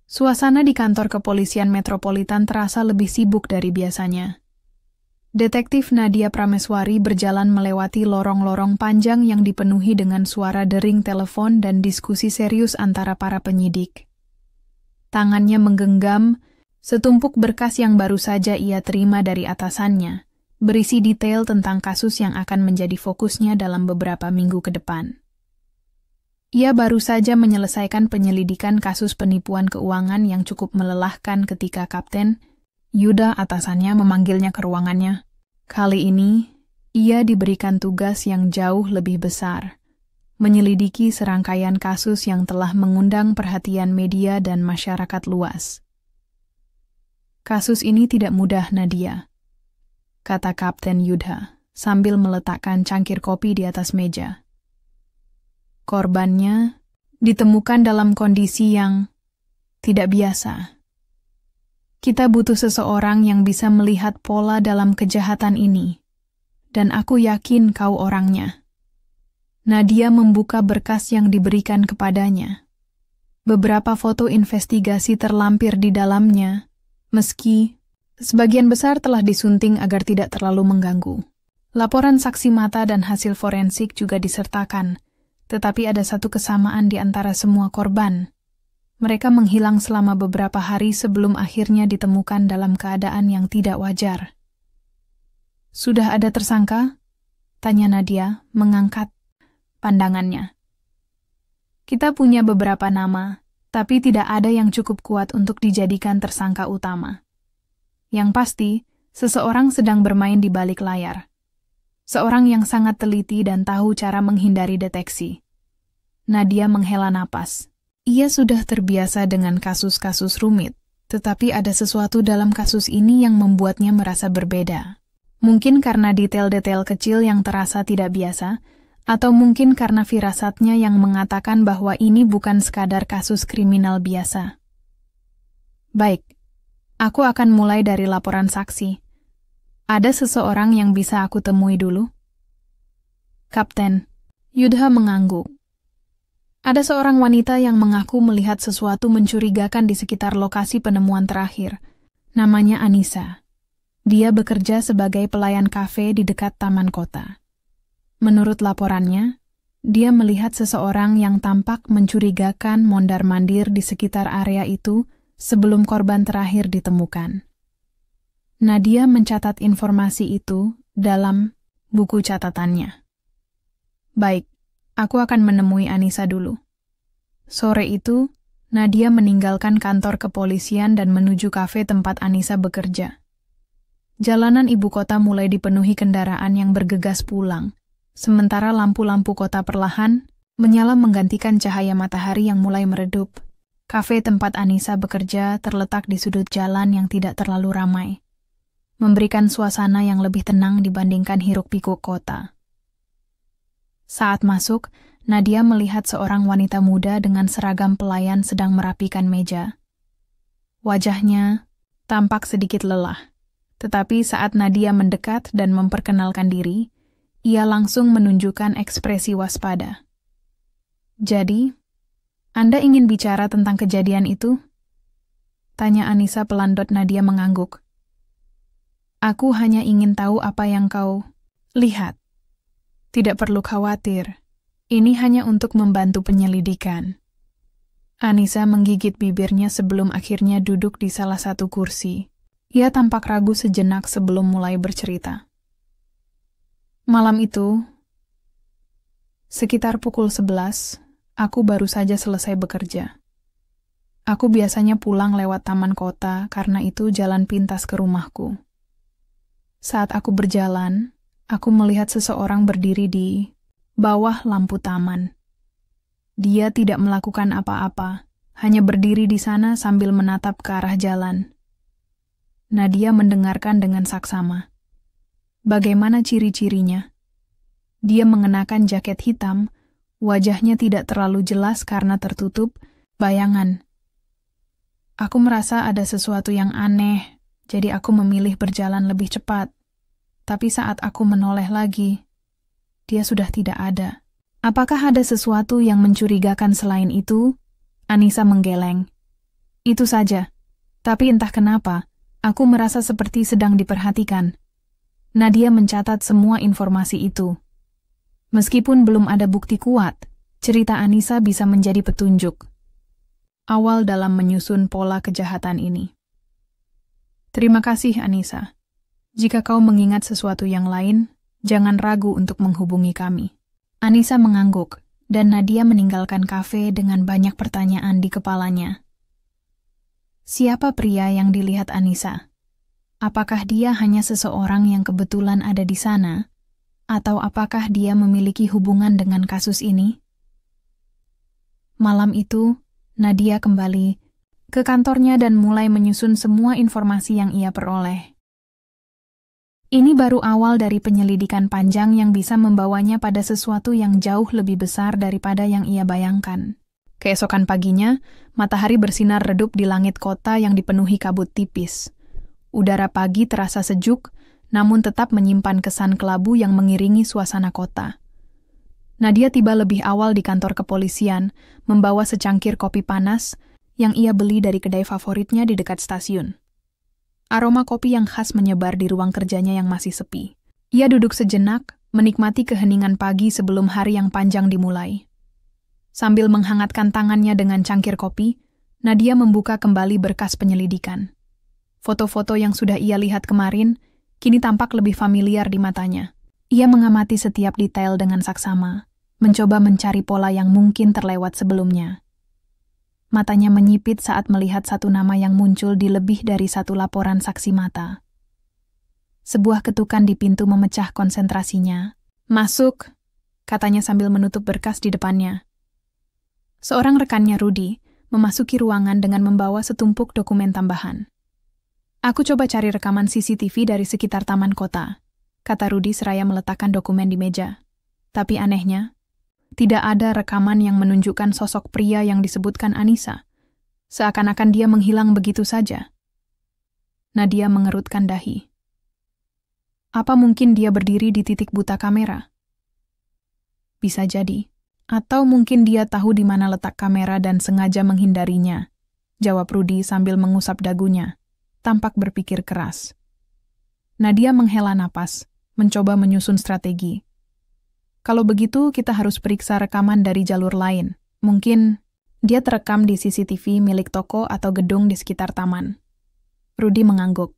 Suasana di kantor kepolisian metropolitan terasa lebih sibuk dari biasanya. Detektif Nadia Prameswari berjalan melewati lorong-lorong panjang yang dipenuhi dengan suara dering telepon dan diskusi serius antara para penyidik. Tangannya menggenggam setumpuk berkas yang baru saja ia terima dari atasannya, berisi detail tentang kasus yang akan menjadi fokusnya dalam beberapa minggu ke depan. Ia baru saja menyelesaikan penyelidikan kasus penipuan keuangan yang cukup melelahkan ketika Kapten Yuda atasannya memanggilnya ke ruangannya. Kali ini, ia diberikan tugas yang jauh lebih besar, menyelidiki serangkaian kasus yang telah mengundang perhatian media dan masyarakat luas. Kasus ini tidak mudah, Nadia, kata Kapten Yuda sambil meletakkan cangkir kopi di atas meja. Korbannya ditemukan dalam kondisi yang tidak biasa. Kita butuh seseorang yang bisa melihat pola dalam kejahatan ini, dan aku yakin kau orangnya. Nadia membuka berkas yang diberikan kepadanya. Beberapa foto investigasi terlampir di dalamnya, meski sebagian besar telah disunting agar tidak terlalu mengganggu. Laporan saksi mata dan hasil forensik juga disertakan, tetapi ada satu kesamaan di antara semua korban. Mereka menghilang selama beberapa hari sebelum akhirnya ditemukan dalam keadaan yang tidak wajar. Sudah ada tersangka? Tanya Nadia, mengangkat pandangannya. Kita punya beberapa nama, tapi tidak ada yang cukup kuat untuk dijadikan tersangka utama. Yang pasti, seseorang sedang bermain di balik layar. Seorang yang sangat teliti dan tahu cara menghindari deteksi. Nadia menghela napas. Ia sudah terbiasa dengan kasus-kasus rumit, tetapi ada sesuatu dalam kasus ini yang membuatnya merasa berbeda. Mungkin karena detail-detail kecil yang terasa tidak biasa, atau mungkin karena firasatnya yang mengatakan bahwa ini bukan sekadar kasus kriminal biasa. Baik, aku akan mulai dari laporan saksi. Ada seseorang yang bisa aku temui dulu? Kapten Yuda mengangguk. Ada seorang wanita yang mengaku melihat sesuatu mencurigakan di sekitar lokasi penemuan terakhir. Namanya Anissa. Dia bekerja sebagai pelayan kafe di dekat taman kota. Menurut laporannya, dia melihat seseorang yang tampak mencurigakan mondar-mandir di sekitar area itu sebelum korban terakhir ditemukan. Nadia mencatat informasi itu dalam buku catatannya. Baik, aku akan menemui Anissa dulu. Sore itu, Nadia meninggalkan kantor kepolisian dan menuju kafe tempat Anissa bekerja. Jalanan ibu kota mulai dipenuhi kendaraan yang bergegas pulang, sementara lampu-lampu kota perlahan menyala menggantikan cahaya matahari yang mulai meredup. Kafe tempat Anissa bekerja terletak di sudut jalan yang tidak terlalu ramai, memberikan suasana yang lebih tenang dibandingkan hiruk-pikuk kota. Saat masuk, Nadia melihat seorang wanita muda dengan seragam pelayan sedang merapikan meja. Wajahnya tampak sedikit lelah, tetapi saat Nadia mendekat dan memperkenalkan diri, ia langsung menunjukkan ekspresi waspada. Jadi, Anda ingin bicara tentang kejadian itu? Tanya Anissa pelandot. Nadia mengangguk. Aku hanya ingin tahu apa yang kau lihat. Tidak perlu khawatir, ini hanya untuk membantu penyelidikan. Anissa menggigit bibirnya sebelum akhirnya duduk di salah satu kursi. Ia tampak ragu sejenak sebelum mulai bercerita. Malam itu, sekitar pukul 11, aku baru saja selesai bekerja. Aku biasanya pulang lewat taman kota karena itu jalan pintas ke rumahku. Saat aku berjalan, aku melihat seseorang berdiri di bawah lampu taman. Dia tidak melakukan apa-apa, hanya berdiri di sana sambil menatap ke arah jalan. Nadia mendengarkan dengan saksama. Bagaimana ciri-cirinya? Dia mengenakan jaket hitam, wajahnya tidak terlalu jelas karena tertutup bayangan. Aku merasa ada sesuatu yang aneh, jadi aku memilih berjalan lebih cepat. Tapi saat aku menoleh lagi, dia sudah tidak ada. Apakah ada sesuatu yang mencurigakan selain itu? Anissa menggeleng. Itu saja. Tapi entah kenapa, aku merasa seperti sedang diperhatikan. Nadia mencatat semua informasi itu. Meskipun belum ada bukti kuat, cerita Anissa bisa menjadi petunjuk awal dalam menyusun pola kejahatan ini. Terima kasih, Anissa. Jika kau mengingat sesuatu yang lain, jangan ragu untuk menghubungi kami. Anissa mengangguk, dan Nadia meninggalkan kafe dengan banyak pertanyaan di kepalanya. Siapa pria yang dilihat Anissa? Apakah dia hanya seseorang yang kebetulan ada di sana? Atau apakah dia memiliki hubungan dengan kasus ini? Malam itu, Nadia kembali ke kantornya dan mulai menyusun semua informasi yang ia peroleh. Ini baru awal dari penyelidikan panjang yang bisa membawanya pada sesuatu yang jauh lebih besar daripada yang ia bayangkan. Keesokan paginya, matahari bersinar redup di langit kota yang dipenuhi kabut tipis. Udara pagi terasa sejuk, namun tetap menyimpan kesan kelabu yang mengiringi suasana kota. Nadia tiba lebih awal di kantor kepolisian, membawa secangkir kopi panas yang ia beli dari kedai favoritnya di dekat stasiun. Aroma kopi yang khas menyebar di ruang kerjanya yang masih sepi. Ia duduk sejenak, menikmati keheningan pagi sebelum hari yang panjang dimulai. Sambil menghangatkan tangannya dengan cangkir kopi, Nadia membuka kembali berkas penyelidikan. Foto-foto yang sudah ia lihat kemarin, kini tampak lebih familiar di matanya. Ia mengamati setiap detail dengan saksama, mencoba mencari pola yang mungkin terlewat sebelumnya. Matanya menyipit saat melihat satu nama yang muncul di lebih dari satu laporan saksi mata. Sebuah ketukan di pintu memecah konsentrasinya. "Masuk," katanya sambil menutup berkas di depannya. Seorang rekannya, Rudy, memasuki ruangan dengan membawa setumpuk dokumen tambahan. "Aku coba cari rekaman CCTV dari sekitar taman kota," kata Rudy seraya meletakkan dokumen di meja. Tapi anehnya, tidak ada rekaman yang menunjukkan sosok pria yang disebutkan Anissa. Seakan-akan dia menghilang begitu saja. Nadia mengerutkan dahi. Apa mungkin dia berdiri di titik buta kamera? Bisa jadi. Atau mungkin dia tahu di mana letak kamera dan sengaja menghindarinya, jawab Rudy sambil mengusap dagunya, tampak berpikir keras. Nadia menghela napas, mencoba menyusun strategi. Kalau begitu, kita harus periksa rekaman dari jalur lain. Mungkin dia terekam di CCTV milik toko atau gedung di sekitar taman. Rudy mengangguk.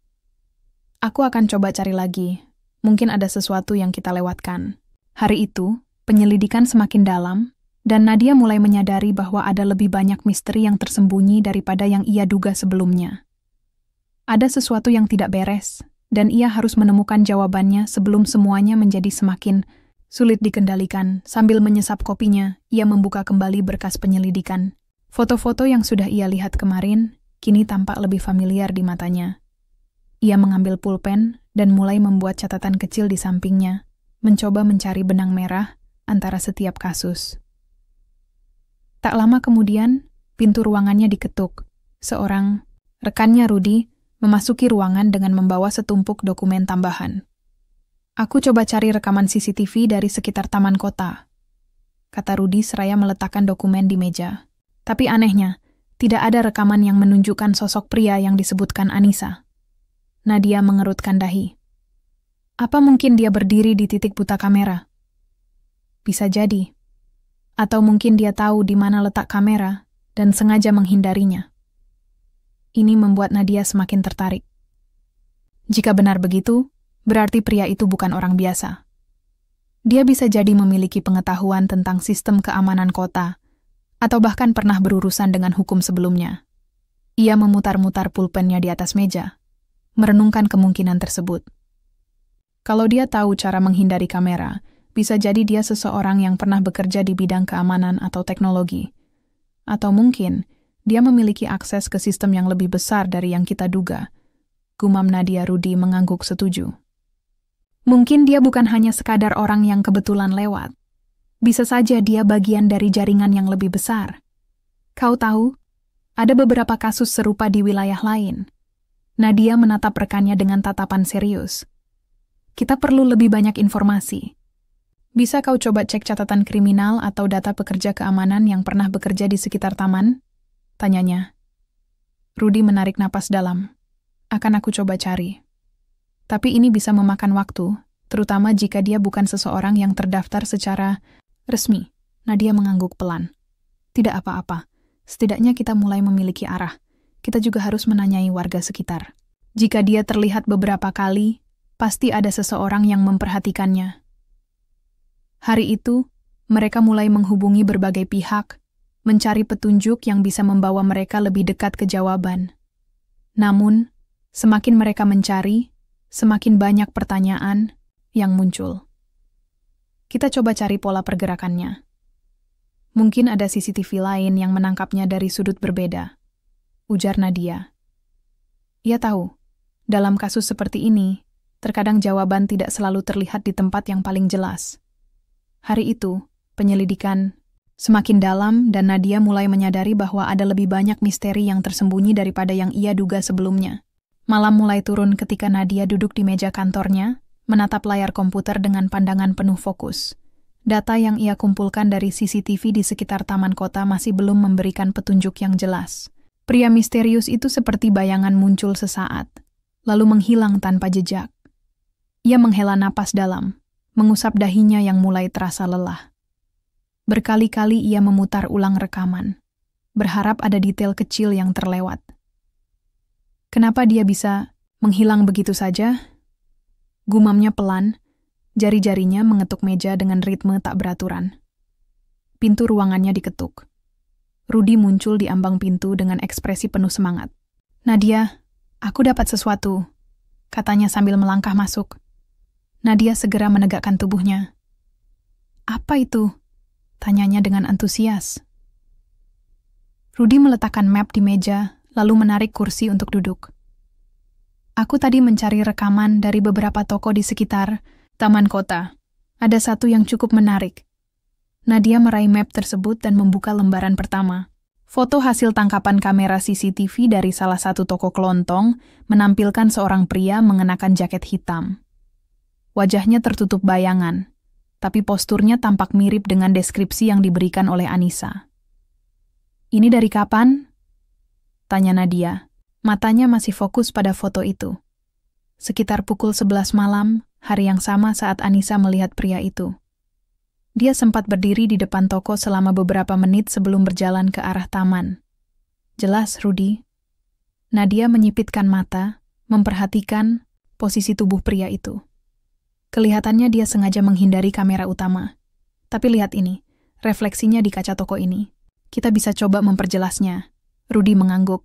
Aku akan coba cari lagi. Mungkin ada sesuatu yang kita lewatkan. Hari itu, penyelidikan semakin dalam, dan Nadia mulai menyadari bahwa ada lebih banyak misteri yang tersembunyi daripada yang ia duga sebelumnya. Ada sesuatu yang tidak beres, dan ia harus menemukan jawabannya sebelum semuanya menjadi semakin sulit dikendalikan. Sambil menyesap kopinya, ia membuka kembali berkas penyelidikan. Foto-foto yang sudah ia lihat kemarin, kini tampak lebih familiar di matanya. Ia mengambil pulpen dan mulai membuat catatan kecil di sampingnya, mencoba mencari benang merah antara setiap kasus. Tak lama kemudian, pintu ruangannya diketuk. Seorang rekannya, Rudy, memasuki ruangan dengan membawa setumpuk dokumen tambahan. Aku coba cari rekaman CCTV dari sekitar taman kota, kata Rudy seraya meletakkan dokumen di meja. Tapi anehnya, tidak ada rekaman yang menunjukkan sosok pria yang disebutkan Anissa. Nadia mengerutkan dahi. Apa mungkin dia berdiri di titik buta kamera? Bisa jadi. Atau mungkin dia tahu di mana letak kamera dan sengaja menghindarinya. Ini membuat Nadia semakin tertarik. Jika benar begitu, berarti pria itu bukan orang biasa. Dia bisa jadi memiliki pengetahuan tentang sistem keamanan kota, atau bahkan pernah berurusan dengan hukum sebelumnya. Ia memutar-mutar pulpennya di atas meja, merenungkan kemungkinan tersebut. Kalau dia tahu cara menghindari kamera, bisa jadi dia seseorang yang pernah bekerja di bidang keamanan atau teknologi. Atau mungkin, dia memiliki akses ke sistem yang lebih besar dari yang kita duga. Gumam Nadia. Rudy mengangguk setuju. Mungkin dia bukan hanya sekadar orang yang kebetulan lewat. Bisa saja dia bagian dari jaringan yang lebih besar. Kau tahu, ada beberapa kasus serupa di wilayah lain. Nadia menatap rekannya dengan tatapan serius. Kita perlu lebih banyak informasi. Bisa kau coba cek catatan kriminal atau data pekerja keamanan yang pernah bekerja di sekitar taman? Tanyanya. Rudy menarik napas dalam. Akan aku coba cari. Tapi ini bisa memakan waktu, terutama jika dia bukan seseorang yang terdaftar secara resmi. Nadia mengangguk pelan. Tidak apa-apa. Setidaknya kita mulai memiliki arah. Kita juga harus menanyai warga sekitar. Jika dia terlihat beberapa kali, pasti ada seseorang yang memperhatikannya. Hari itu, mereka mulai menghubungi berbagai pihak, mencari petunjuk yang bisa membawa mereka lebih dekat ke jawaban. Namun, semakin mereka mencari, semakin banyak pertanyaan yang muncul. Kita coba cari pola pergerakannya. Mungkin ada CCTV lain yang menangkapnya dari sudut berbeda, ujar Nadia. Ia tahu, dalam kasus seperti ini, terkadang jawaban tidak selalu terlihat di tempat yang paling jelas. Hari itu, penyelidikan semakin dalam dan Nadia mulai menyadari bahwa ada lebih banyak misteri yang tersembunyi daripada yang ia duga sebelumnya. Malam mulai turun ketika Nadia duduk di meja kantornya, menatap layar komputer dengan pandangan penuh fokus. Data yang ia kumpulkan dari CCTV di sekitar taman kota masih belum memberikan petunjuk yang jelas. Pria misterius itu seperti bayangan muncul sesaat, lalu menghilang tanpa jejak. Ia menghela napas dalam, mengusap dahinya yang mulai terasa lelah. Berkali-kali ia memutar ulang rekaman, berharap ada detail kecil yang terlewat. Kenapa dia bisa menghilang begitu saja? Gumamnya pelan, jari-jarinya mengetuk meja dengan ritme tak beraturan. Pintu ruangannya diketuk. Rudy muncul di ambang pintu dengan ekspresi penuh semangat. Nadia, aku dapat sesuatu, katanya sambil melangkah masuk. Nadia segera menegakkan tubuhnya. Apa itu? Tanyanya dengan antusias. Rudy meletakkan map di meja, lalu menarik kursi untuk duduk. Aku tadi mencari rekaman dari beberapa toko di sekitar taman kota. Ada satu yang cukup menarik. Nadia meraih map tersebut dan membuka lembaran pertama. Foto hasil tangkapan kamera CCTV dari salah satu toko kelontong menampilkan seorang pria mengenakan jaket hitam. Wajahnya tertutup bayangan, tapi posturnya tampak mirip dengan deskripsi yang diberikan oleh Anissa. Ini dari kapan? Tanya Nadia. Matanya masih fokus pada foto itu. Sekitar pukul 11 malam, hari yang sama saat Anissa melihat pria itu. Dia sempat berdiri di depan toko selama beberapa menit sebelum berjalan ke arah taman. Jelas, Rudy. Nadia menyipitkan mata, memperhatikan posisi tubuh pria itu. Kelihatannya dia sengaja menghindari kamera utama. Tapi lihat ini, refleksinya di kaca toko ini. Kita bisa coba memperjelasnya. Rudy mengangguk.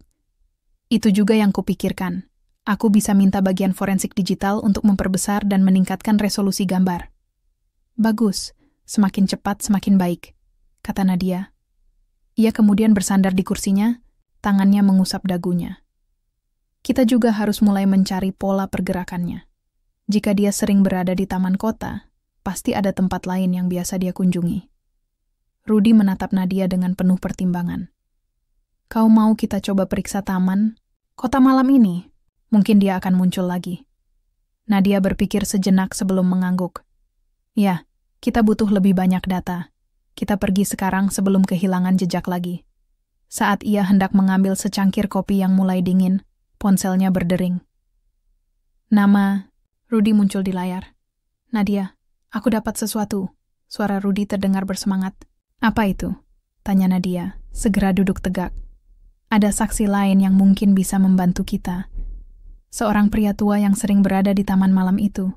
Itu juga yang kupikirkan. Aku bisa minta bagian forensik digital untuk memperbesar dan meningkatkan resolusi gambar. Bagus, semakin cepat semakin baik, kata Nadia. Ia kemudian bersandar di kursinya, tangannya mengusap dagunya. Kita juga harus mulai mencari pola pergerakannya. Jika dia sering berada di taman kota, pasti ada tempat lain yang biasa dia kunjungi. Rudy menatap Nadia dengan penuh pertimbangan. Kau mau kita coba periksa taman kota malam ini? Mungkin dia akan muncul lagi. Nadia berpikir sejenak sebelum mengangguk. Ya, kita butuh lebih banyak data. Kita pergi sekarang sebelum kehilangan jejak lagi. Saat ia hendak mengambil secangkir kopi yang mulai dingin, ponselnya berdering. Nama Rudy muncul di layar. Nadia, aku dapat sesuatu. Suara Rudy terdengar bersemangat. Apa itu? Tanya Nadia, segera duduk tegak. Ada saksi lain yang mungkin bisa membantu kita. Seorang pria tua yang sering berada di taman malam itu.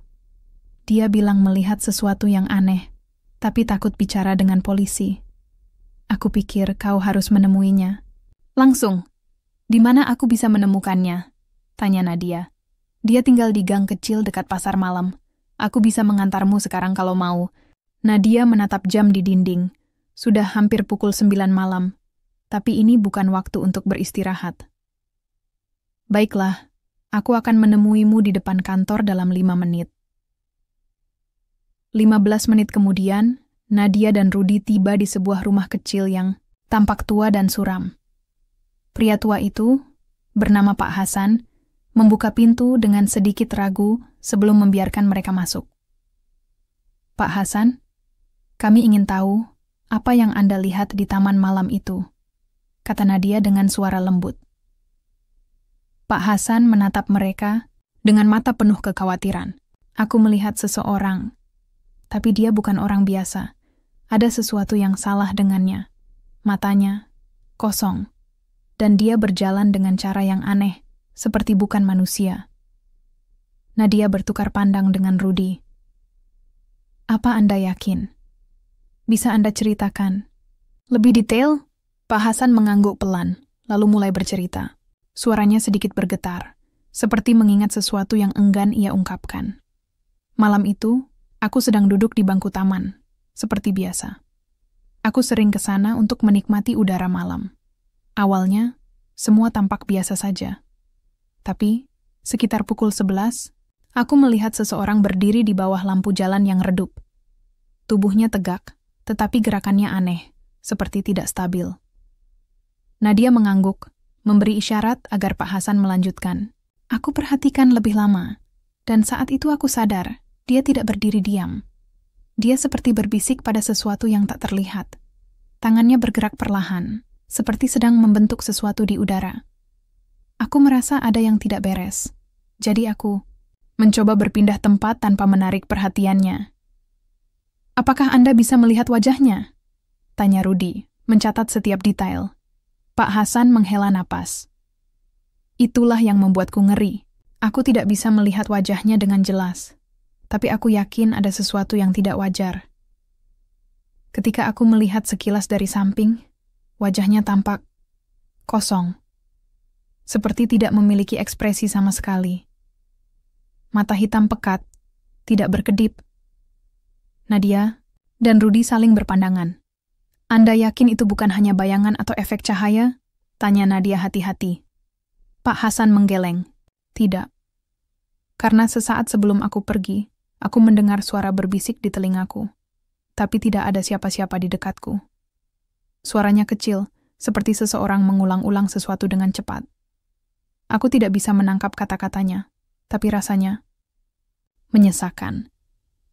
Dia bilang melihat sesuatu yang aneh, tapi takut bicara dengan polisi. Aku pikir kau harus menemuinya. Langsung. Di mana aku bisa menemukannya? Tanya Nadia. Dia tinggal di gang kecil dekat pasar malam. Aku bisa mengantarmu sekarang kalau mau. Nadia menatap jam di dinding. Sudah hampir pukul 9 malam. Tapi ini bukan waktu untuk beristirahat. Baiklah, aku akan menemuimu di depan kantor dalam 5 menit. 15 menit kemudian, Nadia dan Rudy tiba di sebuah rumah kecil yang tampak tua dan suram. Pria tua itu, bernama Pak Hasan, membuka pintu dengan sedikit ragu sebelum membiarkan mereka masuk. Pak Hasan, kami ingin tahu apa yang Anda lihat di taman malam itu, kata Nadia dengan suara lembut. Pak Hasan menatap mereka dengan mata penuh kekhawatiran. Aku melihat seseorang, tapi dia bukan orang biasa. Ada sesuatu yang salah dengannya. Matanya kosong, dan dia berjalan dengan cara yang aneh, seperti bukan manusia. Nadia bertukar pandang dengan Rudy. Apa Anda yakin? Bisa Anda ceritakan lebih detail? Pak Hasan mengangguk pelan, lalu mulai bercerita. Suaranya sedikit bergetar, seperti mengingat sesuatu yang enggan ia ungkapkan. Malam itu, aku sedang duduk di bangku taman, seperti biasa. Aku sering ke sana untuk menikmati udara malam. Awalnya, semua tampak biasa saja. Tapi, sekitar pukul 11, aku melihat seseorang berdiri di bawah lampu jalan yang redup. Tubuhnya tegak, tetapi gerakannya aneh, seperti tidak stabil. Nadia mengangguk, memberi isyarat agar Pak Hasan melanjutkan. Aku perhatikan lebih lama, dan saat itu aku sadar, dia tidak berdiri diam. Dia seperti berbisik pada sesuatu yang tak terlihat. Tangannya bergerak perlahan, seperti sedang membentuk sesuatu di udara. Aku merasa ada yang tidak beres, jadi aku mencoba berpindah tempat tanpa menarik perhatiannya. Apakah Anda bisa melihat wajahnya? Tanya Rudy, mencatat setiap detail. Pak Hasan menghela napas. Itulah yang membuatku ngeri. Aku tidak bisa melihat wajahnya dengan jelas, tapi aku yakin ada sesuatu yang tidak wajar. Ketika aku melihat sekilas dari samping, wajahnya tampak kosong, seperti tidak memiliki ekspresi sama sekali. Mata hitam pekat, tidak berkedip. Nadia dan Rudy saling berpandangan. Anda yakin itu bukan hanya bayangan atau efek cahaya? Tanya Nadia hati-hati. Pak Hasan menggeleng. Tidak. Karena sesaat sebelum aku pergi, aku mendengar suara berbisik di telingaku. Tapi tidak ada siapa-siapa di dekatku. Suaranya kecil, seperti seseorang mengulang-ulang sesuatu dengan cepat. Aku tidak bisa menangkap kata-katanya, tapi rasanya menyesakan.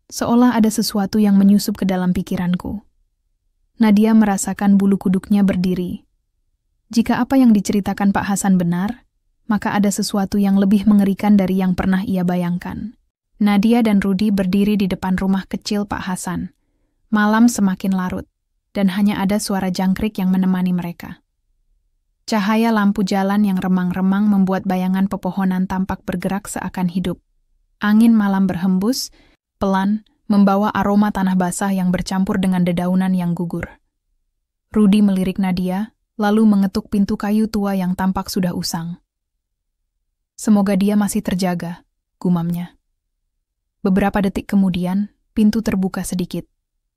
Seolah ada sesuatu yang menyusup ke dalam pikiranku. Nadia merasakan bulu kuduknya berdiri. Jika apa yang diceritakan Pak Hasan benar, maka ada sesuatu yang lebih mengerikan dari yang pernah ia bayangkan. Nadia dan Rudy berdiri di depan rumah kecil Pak Hasan. Malam semakin larut, dan hanya ada suara jangkrik yang menemani mereka. Cahaya lampu jalan yang remang-remang membuat bayangan pepohonan tampak bergerak seakan hidup. Angin malam berhembus, pelan, membawa aroma tanah basah yang bercampur dengan dedaunan yang gugur. Rudy melirik Nadia, lalu mengetuk pintu kayu tua yang tampak sudah usang. Semoga dia masih terjaga, gumamnya. Beberapa detik kemudian, pintu terbuka sedikit.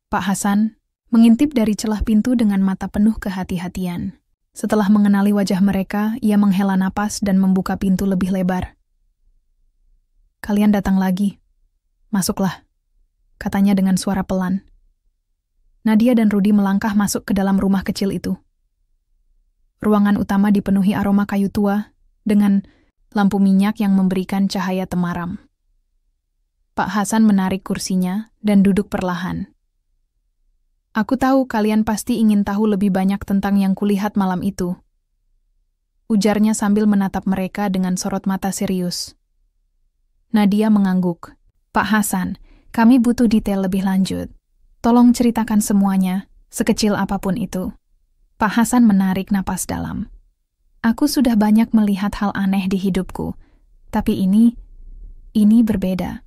Pak Hasan mengintip dari celah pintu dengan mata penuh kehati-hatian. Setelah mengenali wajah mereka, ia menghela napas dan membuka pintu lebih lebar. Kalian datang lagi. Masuklah, katanya dengan suara pelan. Nadia dan Rudy melangkah masuk ke dalam rumah kecil itu. Ruangan utama dipenuhi aroma kayu tua, dengan lampu minyak yang memberikan cahaya temaram. Pak Hasan menarik kursinya dan duduk perlahan. Aku tahu kalian pasti ingin tahu lebih banyak tentang yang kulihat malam itu. Ujarnya sambil menatap mereka dengan sorot mata serius. Nadia mengangguk. Pak Hasan, kami butuh detail lebih lanjut. Tolong ceritakan semuanya, sekecil apapun itu. Pak Hasan menarik napas dalam. Aku sudah banyak melihat hal aneh di hidupku, tapi ini berbeda.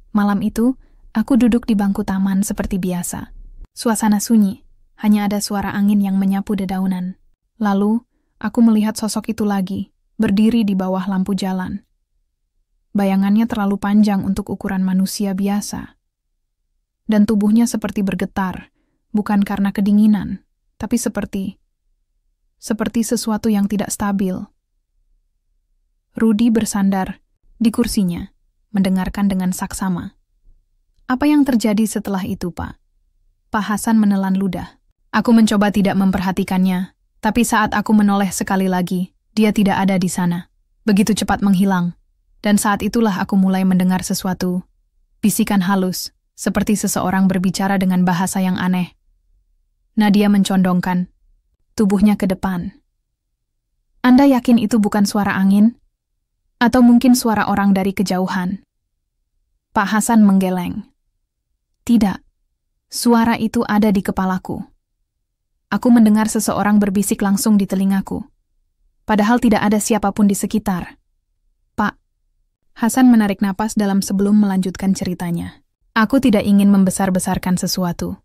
Malam itu, aku duduk di bangku taman seperti biasa. Suasana sunyi, hanya ada suara angin yang menyapu dedaunan. Lalu, aku melihat sosok itu lagi, berdiri di bawah lampu jalan. Bayangannya terlalu panjang untuk ukuran manusia biasa. Dan tubuhnya seperti bergetar, bukan karena kedinginan, tapi seperti sesuatu yang tidak stabil. Rudy bersandar di kursinya, mendengarkan dengan saksama. Apa yang terjadi setelah itu, Pak? Pak Hasan menelan ludah. Aku mencoba tidak memperhatikannya, tapi saat aku menoleh sekali lagi, dia tidak ada di sana. Begitu cepat menghilang. Dan saat itulah aku mulai mendengar sesuatu. Bisikan halus, seperti seseorang berbicara dengan bahasa yang aneh. Nadia mencondongkan tubuhnya ke depan. Anda yakin itu bukan suara angin? Atau mungkin suara orang dari kejauhan. Pak Hasan menggeleng. Tidak, suara itu ada di kepalaku. Aku mendengar seseorang berbisik langsung di telingaku. Padahal tidak ada siapapun di sekitar. Pak. Hasan menarik napas dalam sebelum melanjutkan ceritanya. Aku tidak ingin membesar-besarkan sesuatu.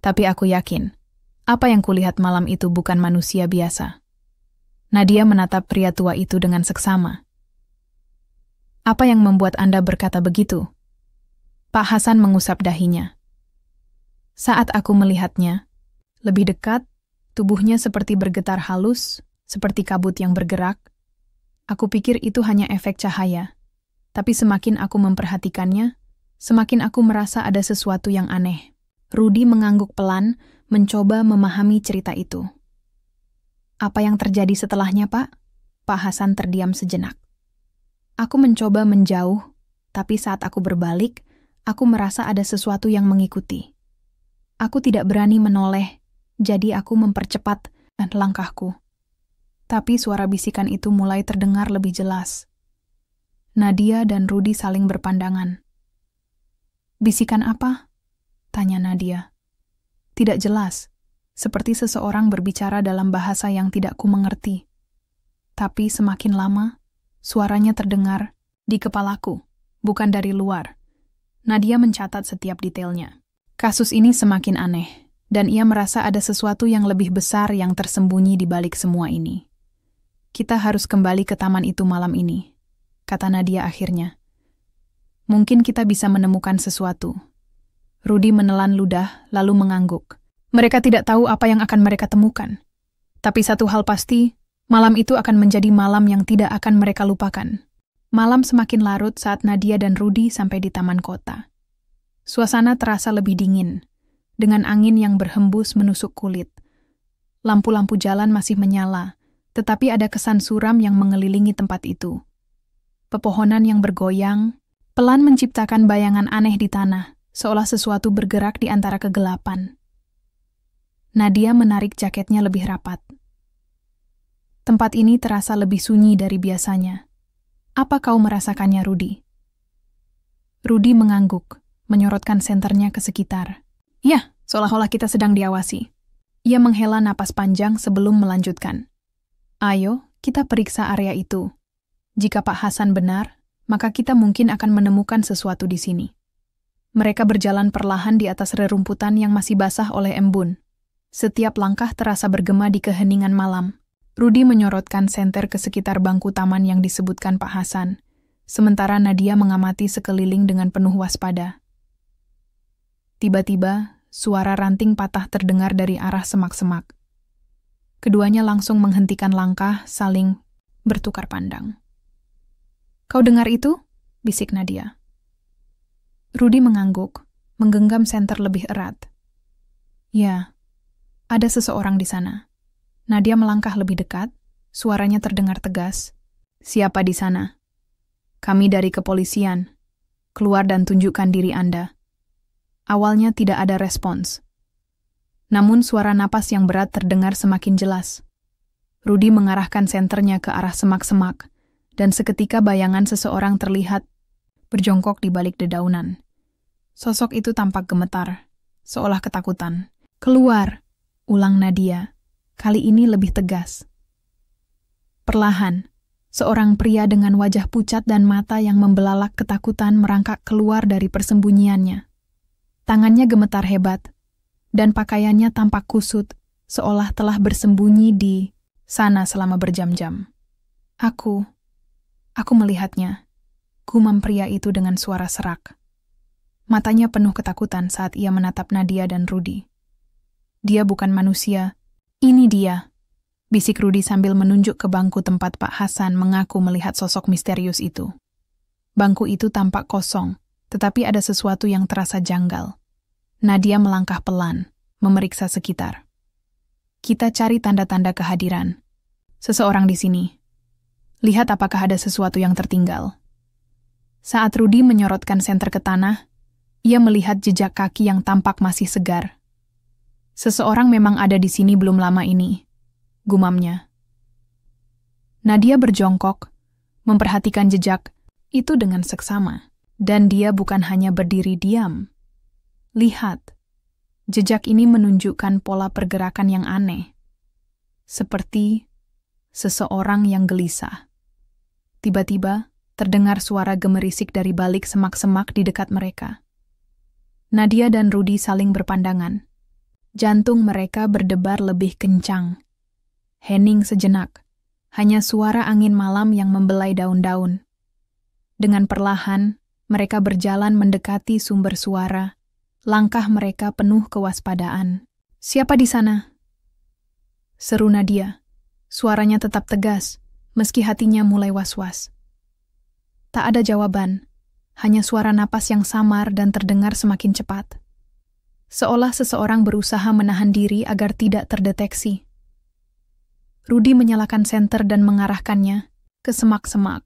Tapi aku yakin, apa yang kulihat malam itu bukan manusia biasa. Nadia menatap pria tua itu dengan seksama. Apa yang membuat Anda berkata begitu? Pak Hasan mengusap dahinya. Saat aku melihatnya, lebih dekat, tubuhnya seperti bergetar halus, seperti kabut yang bergerak. Aku pikir itu hanya efek cahaya. Tapi semakin aku memperhatikannya, semakin aku merasa ada sesuatu yang aneh. Rudy mengangguk pelan, mencoba memahami cerita itu. Apa yang terjadi setelahnya, Pak? Pak Hasan terdiam sejenak. Aku mencoba menjauh, tapi saat aku berbalik, aku merasa ada sesuatu yang mengikuti. Aku tidak berani menoleh, jadi aku mempercepat langkahku. Tapi suara bisikan itu mulai terdengar lebih jelas. Nadia dan Rudy saling berpandangan. Bisikan apa? Tanya Nadia. Tidak jelas, seperti seseorang berbicara dalam bahasa yang tidak ku mengerti. Tapi semakin lama, suaranya terdengar di kepalaku, bukan dari luar. Nadia mencatat setiap detailnya. Kasus ini semakin aneh, dan ia merasa ada sesuatu yang lebih besar yang tersembunyi di balik semua ini. Kita harus kembali ke taman itu malam ini, kata Nadia akhirnya. Mungkin kita bisa menemukan sesuatu. Rudy menelan ludah, lalu mengangguk. Mereka tidak tahu apa yang akan mereka temukan. Tapi satu hal pasti, malam itu akan menjadi malam yang tidak akan mereka lupakan. Malam semakin larut saat Nadia dan Rudy sampai di taman kota. Suasana terasa lebih dingin, dengan angin yang berhembus menusuk kulit. Lampu-lampu jalan masih menyala, tetapi ada kesan suram yang mengelilingi tempat itu. Pepohonan yang bergoyang, pelan menciptakan bayangan aneh di tanah, seolah sesuatu bergerak di antara kegelapan. Nadia menarik jaketnya lebih rapat. Tempat ini terasa lebih sunyi dari biasanya. Apa kau merasakannya, Rudy? Rudy mengangguk, menyorotkan senternya ke sekitar. Ya, seolah-olah kita sedang diawasi. Ia menghela napas panjang sebelum melanjutkan. Ayo, kita periksa area itu. Jika Pak Hasan benar, maka kita mungkin akan menemukan sesuatu di sini. Mereka berjalan perlahan di atas rerumputan yang masih basah oleh embun. Setiap langkah terasa bergema di keheningan malam. Rudy menyorotkan senter ke sekitar bangku taman yang disebutkan Pak Hasan, sementara Nadia mengamati sekeliling dengan penuh waspada. Tiba-tiba, suara ranting patah terdengar dari arah semak-semak. Keduanya langsung menghentikan langkah, saling bertukar pandang. Kau dengar itu? Bisik Nadia. Rudy mengangguk, menggenggam senter lebih erat. Ya, ada seseorang di sana. Nadia melangkah lebih dekat, suaranya terdengar tegas. Siapa di sana? Kami dari kepolisian. Keluar dan tunjukkan diri Anda. Awalnya tidak ada respons. Namun suara napas yang berat terdengar semakin jelas. Rudy mengarahkan senternya ke arah semak-semak, dan seketika bayangan seseorang terlihat berjongkok di balik dedaunan. Sosok itu tampak gemetar, seolah ketakutan. Keluar, ulang Nadia. Kali ini lebih tegas. Perlahan, seorang pria dengan wajah pucat dan mata yang membelalak ketakutan merangkak keluar dari persembunyiannya. Tangannya gemetar hebat, dan pakaiannya tampak kusut, seolah telah bersembunyi di sana selama berjam-jam. Aku melihatnya, gumam pria itu dengan suara serak. Matanya penuh ketakutan saat ia menatap Nadia dan Rudy. Dia bukan manusia. Ini dia, bisik Rudy sambil menunjuk ke bangku tempat Pak Hasan mengaku melihat sosok misterius itu. Bangku itu tampak kosong, tetapi ada sesuatu yang terasa janggal. Nadia melangkah pelan, memeriksa sekitar. Kita cari tanda-tanda kehadiran. Seseorang di sini. Lihat apakah ada sesuatu yang tertinggal. Saat Rudy menyorotkan senter ke tanah, ia melihat jejak kaki yang tampak masih segar. Seseorang memang ada di sini belum lama ini, gumamnya. Nadia berjongkok, memperhatikan jejak itu dengan seksama. Dan dia bukan hanya berdiri diam. Lihat, jejak ini menunjukkan pola pergerakan yang aneh. Seperti seseorang yang gelisah. Tiba-tiba, terdengar suara gemerisik dari balik semak-semak di dekat mereka. Nadia dan Rudy saling berpandangan. Jantung mereka berdebar lebih kencang. Hening sejenak, hanya suara angin malam yang membelai daun-daun. Dengan perlahan, mereka berjalan mendekati sumber suara. Langkah mereka penuh kewaspadaan. "Siapa di sana?" seru Nadia. Suaranya tetap tegas, meski hatinya mulai was-was. Tak ada jawaban, hanya suara napas yang samar dan terdengar semakin cepat. Seolah seseorang berusaha menahan diri agar tidak terdeteksi. Rudy menyalakan senter dan mengarahkannya ke semak-semak.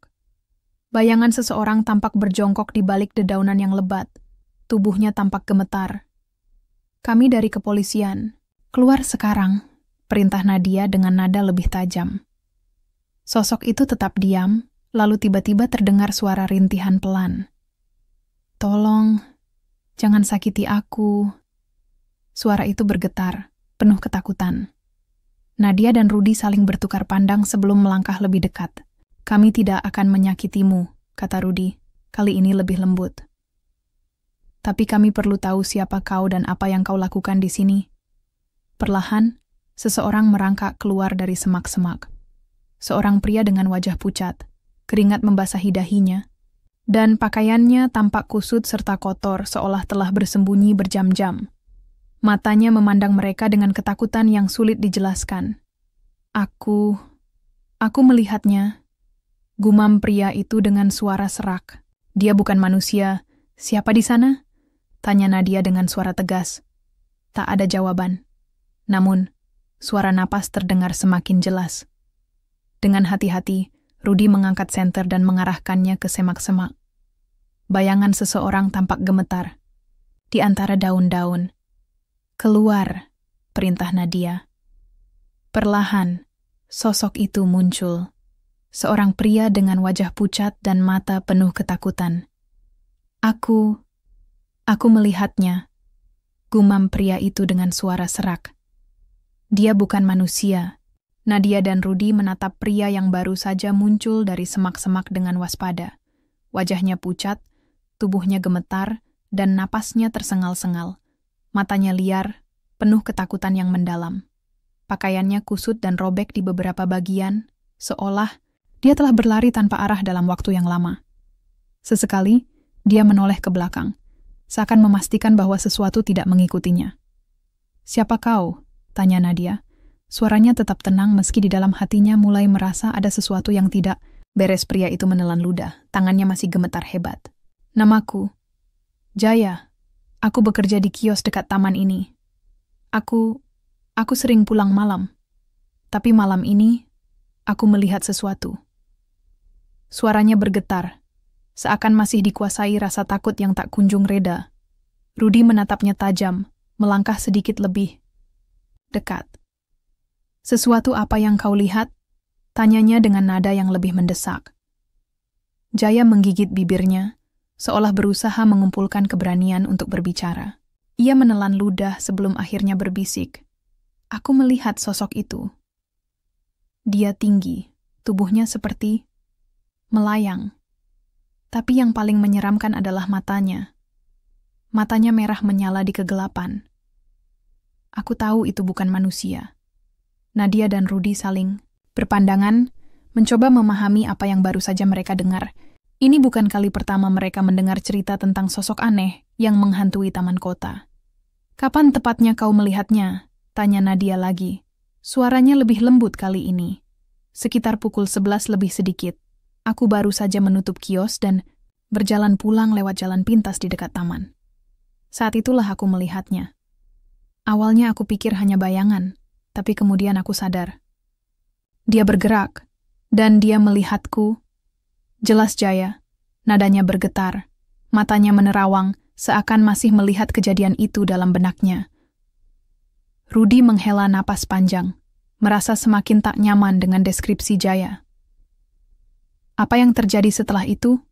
Bayangan seseorang tampak berjongkok di balik dedaunan yang lebat. Tubuhnya tampak gemetar. "Kami dari kepolisian. Keluar sekarang," perintah Nadia dengan nada lebih tajam. Sosok itu tetap diam, lalu tiba-tiba terdengar suara rintihan pelan. "Tolong, jangan sakiti aku." Suara itu bergetar, penuh ketakutan. Nadia dan Rudy saling bertukar pandang sebelum melangkah lebih dekat. "Kami tidak akan menyakitimu," kata Rudy, kali ini lebih lembut. "Tapi kami perlu tahu siapa kau dan apa yang kau lakukan di sini." Perlahan, seseorang merangkak keluar dari semak-semak. Seorang pria dengan wajah pucat, keringat membasahi dahinya, dan pakaiannya tampak kusut serta kotor seolah telah bersembunyi berjam-jam. Matanya memandang mereka dengan ketakutan yang sulit dijelaskan. Aku melihatnya," gumam pria itu dengan suara serak. "Dia bukan manusia. Siapa di sana?" tanya Nadia dengan suara tegas. Tak ada jawaban. Namun, suara napas terdengar semakin jelas. Dengan hati-hati, Rudy mengangkat senter dan mengarahkannya ke semak-semak. Bayangan seseorang tampak gemetar di antara daun-daun. "Keluar," perintah Nadia. Perlahan, sosok itu muncul. Seorang pria dengan wajah pucat dan mata penuh ketakutan. Aku melihatnya," gumam pria itu dengan suara serak. "Dia bukan manusia." Nadia dan Rudy menatap pria yang baru saja muncul dari semak-semak dengan waspada. Wajahnya pucat, tubuhnya gemetar, dan napasnya tersengal-sengal. Matanya liar, penuh ketakutan yang mendalam. Pakaiannya kusut dan robek di beberapa bagian, seolah dia telah berlari tanpa arah dalam waktu yang lama. Sesekali, dia menoleh ke belakang, seakan memastikan bahwa sesuatu tidak mengikutinya. "Siapa kau?" tanya Nadia. Suaranya tetap tenang meski di dalam hatinya mulai merasa ada sesuatu yang tidak beres. Pria itu menelan ludah, tangannya masih gemetar hebat. "Namaku Jaya. Aku bekerja di kios dekat taman ini. Aku sering pulang malam. Tapi malam ini, aku melihat sesuatu." Suaranya bergetar, seakan masih dikuasai rasa takut yang tak kunjung reda. Rudy menatapnya tajam, melangkah sedikit lebih dekat. "Sesuatu apa yang kau lihat?" tanyanya dengan nada yang lebih mendesak. Jaya menggigit bibirnya, seolah berusaha mengumpulkan keberanian untuk berbicara. Ia menelan ludah sebelum akhirnya berbisik. "Aku melihat sosok itu. Dia tinggi, tubuhnya seperti melayang. Tapi yang paling menyeramkan adalah matanya. Matanya merah menyala di kegelapan. Aku tahu itu bukan manusia." Nadia dan Rudy saling berpandangan, mencoba memahami apa yang baru saja mereka dengar. Ini bukan kali pertama mereka mendengar cerita tentang sosok aneh yang menghantui taman kota. "Kapan tepatnya kau melihatnya?" tanya Nadia lagi. Suaranya lebih lembut kali ini. "Sekitar pukul 11 lebih sedikit. Aku baru saja menutup kios dan berjalan pulang lewat jalan pintas di dekat taman. Saat itulah aku melihatnya. Awalnya aku pikir hanya bayangan, tapi kemudian aku sadar. Dia bergerak, dan dia melihatku." "Jelas Jaya." Nadanya bergetar, matanya menerawang, seakan masih melihat kejadian itu dalam benaknya. Rudy menghela napas panjang, merasa semakin tak nyaman dengan deskripsi Jaya. Apa yang terjadi setelah itu?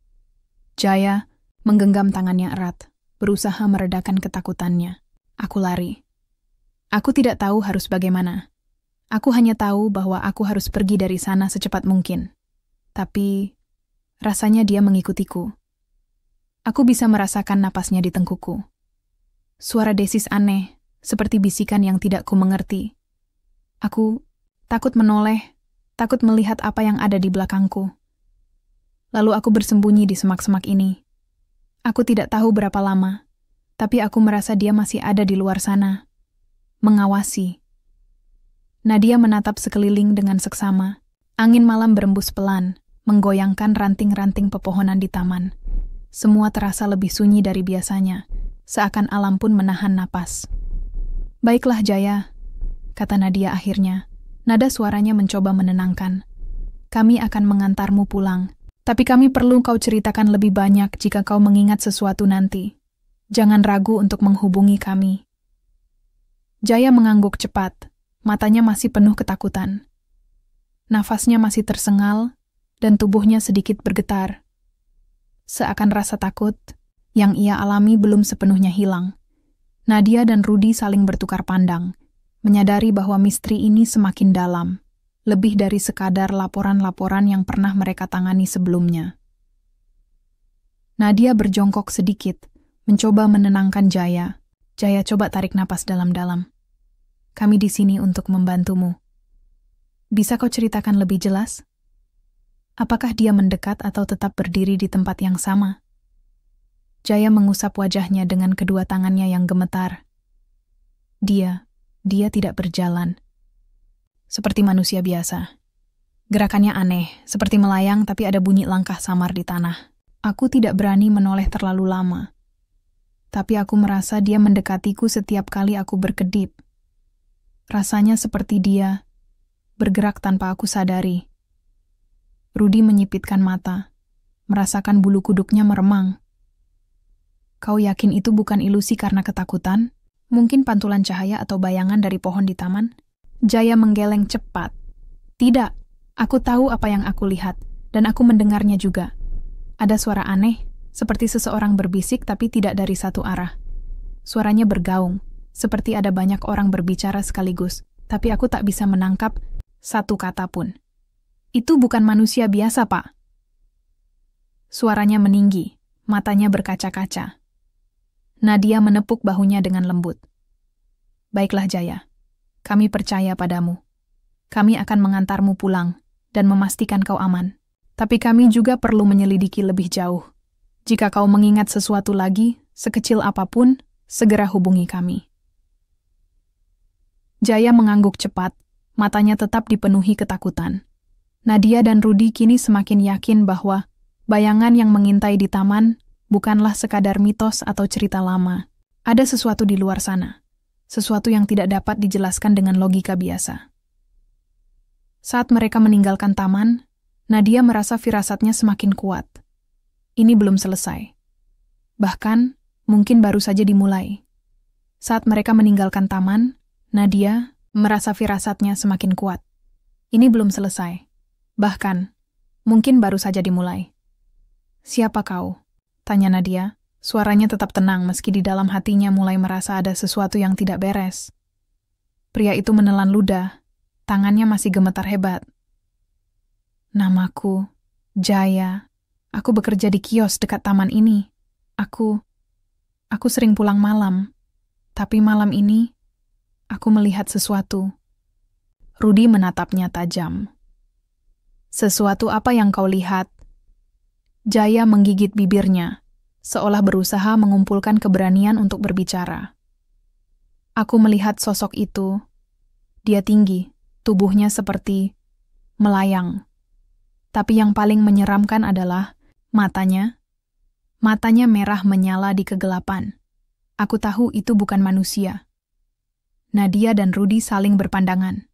Jaya menggenggam tangannya erat, berusaha meredakan ketakutannya. Aku lari. Aku tidak tahu harus bagaimana. Aku hanya tahu bahwa aku harus pergi dari sana secepat mungkin. Tapi, rasanya dia mengikutiku. Aku bisa merasakan napasnya di tengkuku. Suara desis aneh, seperti bisikan yang tidak ku mengerti. Aku takut menoleh, takut melihat apa yang ada di belakangku. Lalu aku bersembunyi di semak-semak ini. Aku tidak tahu berapa lama, tapi aku merasa dia masih ada di luar sana, mengawasi. Nadia menatap sekeliling dengan seksama. Angin malam berembus pelan, menggoyangkan ranting-ranting pepohonan di taman. Semua terasa lebih sunyi dari biasanya, seakan alam pun menahan napas. Baiklah Jaya, kata Nadia akhirnya. Nada suaranya mencoba menenangkan. Kami akan mengantarmu pulang, tapi kami perlu kau ceritakan lebih banyak jika kau mengingat sesuatu nanti. Jangan ragu untuk menghubungi kami. Jaya mengangguk cepat, matanya masih penuh ketakutan. Nafasnya masih tersengal, dan tubuhnya sedikit bergetar. Seakan rasa takut yang ia alami belum sepenuhnya hilang. Nadia dan Rudi saling bertukar pandang, menyadari bahwa misteri ini semakin dalam, lebih dari sekadar laporan-laporan yang pernah mereka tangani sebelumnya. Nadia berjongkok sedikit, mencoba menenangkan Jaya. Jaya coba tarik napas dalam-dalam. Kami di sini untuk membantumu. Bisa kau ceritakan lebih jelas? Apakah dia mendekat atau tetap berdiri di tempat yang sama? Jaya mengusap wajahnya dengan kedua tangannya yang gemetar. Dia tidak berjalan. Seperti manusia biasa. Gerakannya aneh, seperti melayang tapi ada bunyi langkah samar di tanah. Aku tidak berani menoleh terlalu lama. Tapi aku merasa dia mendekatiku setiap kali aku berkedip. Rasanya seperti dia bergerak tanpa aku sadari. Rudi menyipitkan mata, merasakan bulu kuduknya meremang. Kau yakin itu bukan ilusi karena ketakutan? Mungkin pantulan cahaya atau bayangan dari pohon di taman? Jaya menggeleng cepat. Tidak, aku tahu apa yang aku lihat, dan aku mendengarnya juga. Ada suara aneh, seperti seseorang berbisik tapi tidak dari satu arah. Suaranya bergaung, seperti ada banyak orang berbicara sekaligus, tapi aku tak bisa menangkap satu kata pun. Itu bukan manusia biasa, Pak. Suaranya meninggi, matanya berkaca-kaca. Nadia menepuk bahunya dengan lembut. Baiklah Jaya, kami percaya padamu. Kami akan mengantarmu pulang dan memastikan kau aman. Tapi kami juga perlu menyelidiki lebih jauh. Jika kau mengingat sesuatu lagi, sekecil apapun, segera hubungi kami. Jaya mengangguk cepat, matanya tetap dipenuhi ketakutan. Nadia dan Rudi kini semakin yakin bahwa bayangan yang mengintai di taman bukanlah sekadar mitos atau cerita lama. Ada sesuatu di luar sana, sesuatu yang tidak dapat dijelaskan dengan logika biasa. Saat mereka meninggalkan taman, Nadia merasa firasatnya semakin kuat. Ini belum selesai. Bahkan, mungkin baru saja dimulai. Saat mereka meninggalkan taman, Nadia merasa firasatnya semakin kuat. Ini belum selesai. Bahkan, mungkin baru saja dimulai. Siapa kau? Tanya Nadia. Suaranya tetap tenang meski di dalam hatinya mulai merasa ada sesuatu yang tidak beres. Pria itu menelan ludah. Tangannya masih gemetar hebat. Namaku Jaya. Aku bekerja di kios dekat taman ini. Aku sering pulang malam. Tapi malam ini, aku melihat sesuatu. Rudi menatapnya tajam. Sesuatu apa yang kau lihat? Jaya menggigit bibirnya, seolah berusaha mengumpulkan keberanian untuk berbicara. Aku melihat sosok itu. Dia tinggi, tubuhnya seperti melayang. Tapi yang paling menyeramkan adalah matanya. Matanya merah menyala di kegelapan. Aku tahu itu bukan manusia. Nadia dan Rudi saling berpandangan.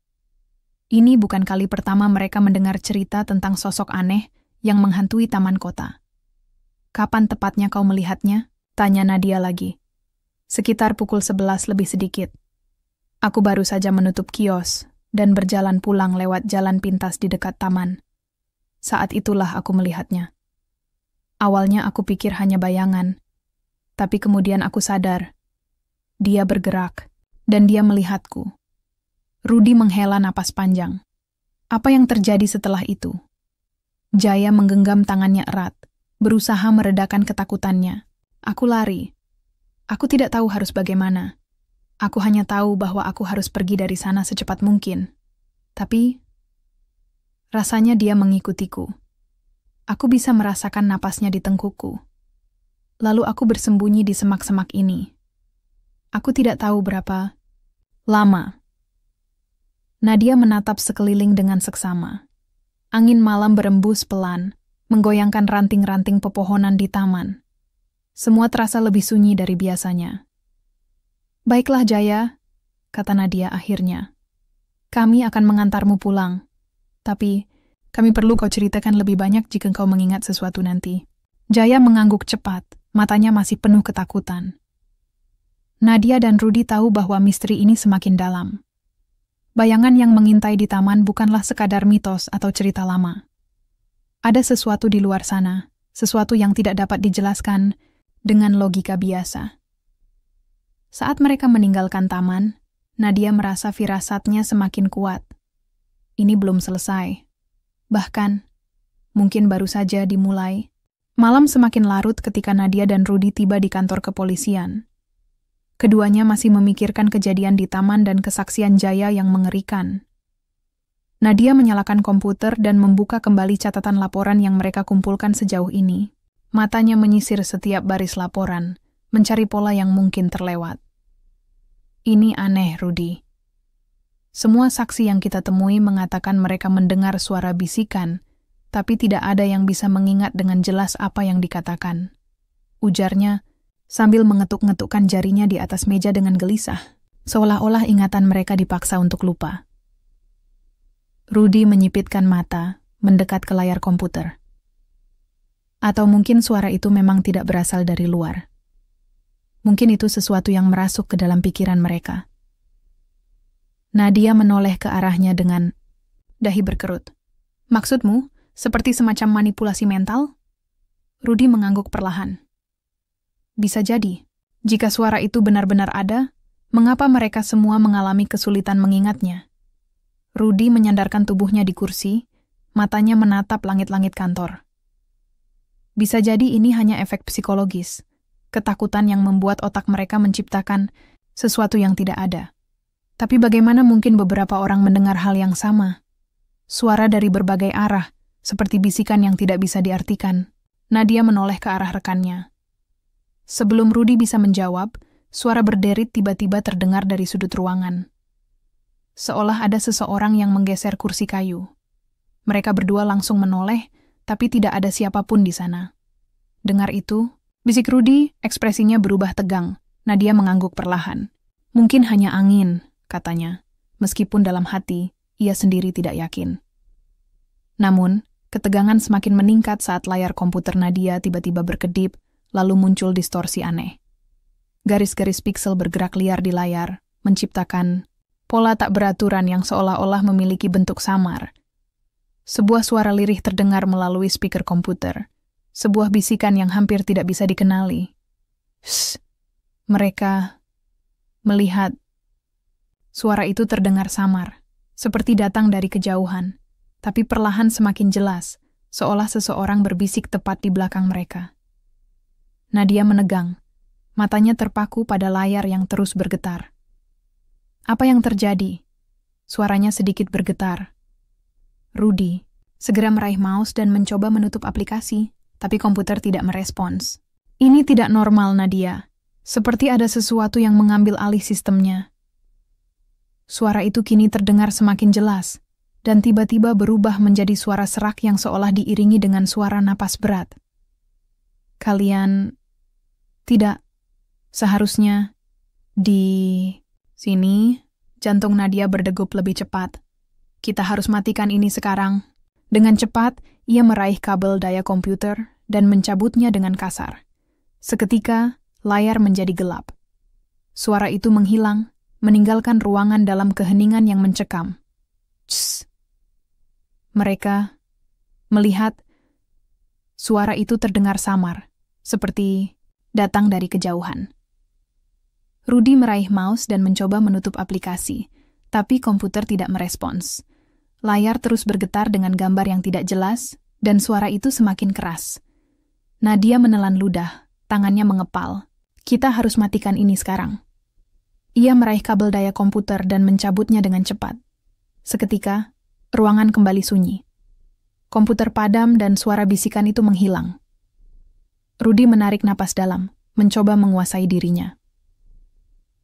Ini bukan kali pertama mereka mendengar cerita tentang sosok aneh yang menghantui taman kota. Kapan tepatnya kau melihatnya? Tanya Nadia lagi. Sekitar pukul 11 lebih sedikit. Aku baru saja menutup kios dan berjalan pulang lewat jalan pintas di dekat taman. Saat itulah aku melihatnya. Awalnya aku pikir hanya bayangan, tapi kemudian aku sadar. Dia bergerak, dan dia melihatku. Rudy menghela napas panjang. Apa yang terjadi setelah itu? Jaya menggenggam tangannya erat, berusaha meredakan ketakutannya. Aku lari. Aku tidak tahu harus bagaimana. Aku hanya tahu bahwa aku harus pergi dari sana secepat mungkin. Tapi, rasanya dia mengikutiku. Aku bisa merasakan napasnya di tengkukku. Lalu aku bersembunyi di semak-semak ini. Aku tidak tahu berapa lama. Nadia menatap sekeliling dengan seksama. Angin malam berembus pelan, menggoyangkan ranting-ranting pepohonan di taman. Semua terasa lebih sunyi dari biasanya. "Baiklah Jaya," kata Nadia akhirnya. "Kami akan mengantarmu pulang. Tapi, kami perlu kau ceritakan lebih banyak jika kau mengingat sesuatu nanti." Jaya mengangguk cepat, matanya masih penuh ketakutan. Nadia dan Rudy tahu bahwa misteri ini semakin dalam. Bayangan yang mengintai di taman bukanlah sekadar mitos atau cerita lama. Ada sesuatu di luar sana, sesuatu yang tidak dapat dijelaskan dengan logika biasa. Saat mereka meninggalkan taman, Nadia merasa firasatnya semakin kuat. Ini belum selesai. Bahkan, mungkin baru saja dimulai. Malam semakin larut ketika Nadia dan Rudy tiba di kantor kepolisian. Keduanya masih memikirkan kejadian di taman dan kesaksian Jaya yang mengerikan. Nadia menyalakan komputer dan membuka kembali catatan laporan yang mereka kumpulkan sejauh ini. Matanya menyisir setiap baris laporan, mencari pola yang mungkin terlewat. "Ini aneh, Rudy. Semua saksi yang kita temui mengatakan mereka mendengar suara bisikan, tapi tidak ada yang bisa mengingat dengan jelas apa yang dikatakan," ujarnya sambil mengetuk-ngetukkan jarinya di atas meja dengan gelisah, seolah-olah ingatan mereka dipaksa untuk lupa. Rudy menyipitkan mata, mendekat ke layar komputer. Atau mungkin suara itu memang tidak berasal dari luar. Mungkin itu sesuatu yang merasuk ke dalam pikiran mereka. Nadia menoleh ke arahnya dengan dahi berkerut. "Maksudmu, seperti semacam manipulasi mental?" Rudy mengangguk perlahan. "Bisa jadi. Jika suara itu benar-benar ada, mengapa mereka semua mengalami kesulitan mengingatnya?" Rudy menyandarkan tubuhnya di kursi, matanya menatap langit-langit kantor. Bisa jadi ini hanya efek psikologis, ketakutan yang membuat otak mereka menciptakan sesuatu yang tidak ada. Tapi bagaimana mungkin beberapa orang mendengar hal yang sama? Suara dari berbagai arah, seperti bisikan yang tidak bisa diartikan. Nadia menoleh ke arah rekannya. Sebelum Rudy bisa menjawab, suara berderit tiba-tiba terdengar dari sudut ruangan. Seolah ada seseorang yang menggeser kursi kayu. Mereka berdua langsung menoleh, tapi tidak ada siapapun di sana. Dengar itu, bisik Rudy, ekspresinya berubah tegang. Nadia mengangguk perlahan. "Mungkin hanya angin," katanya, meskipun dalam hati, ia sendiri tidak yakin. Namun, ketegangan semakin meningkat saat layar komputer Nadia tiba-tiba berkedip, lalu muncul distorsi aneh. Garis-garis piksel bergerak liar di layar, menciptakan pola tak beraturan yang seolah-olah memiliki bentuk samar. Sebuah suara lirih terdengar melalui speaker komputer. Sebuah bisikan yang hampir tidak bisa dikenali. "Shh, mereka melihat." Suara itu terdengar samar, seperti datang dari kejauhan, tapi perlahan semakin jelas, seolah seseorang berbisik tepat di belakang mereka. Nadia menegang, matanya terpaku pada layar yang terus bergetar. "Apa yang terjadi?" Suaranya sedikit bergetar. Rudy segera meraih mouse dan mencoba menutup aplikasi, tapi komputer tidak merespons. "Ini tidak normal, Nadia. Seperti ada sesuatu yang mengambil alih sistemnya." Suara itu kini terdengar semakin jelas, dan tiba-tiba berubah menjadi suara serak yang seolah diiringi dengan suara napas berat. "Kalian tidak seharusnya di sini." Jantung Nadia berdegup lebih cepat. "Kita harus matikan ini sekarang." Dengan cepat, ia meraih kabel daya komputer dan mencabutnya dengan kasar. Seketika, layar menjadi gelap. Suara itu menghilang, meninggalkan ruangan dalam keheningan yang mencekam. "Tss." Mereka melihat suara itu terdengar samar, seperti datang dari kejauhan. Rudy meraih mouse dan mencoba menutup aplikasi, tapi komputer tidak merespons. Layar terus bergetar dengan gambar yang tidak jelas, dan suara itu semakin keras. Nadia menelan ludah, tangannya mengepal. Kita harus matikan ini sekarang. Ia meraih kabel daya komputer dan mencabutnya dengan cepat. Seketika, ruangan kembali sunyi. Komputer padam dan suara bisikan itu menghilang. Rudy menarik napas dalam, mencoba menguasai dirinya.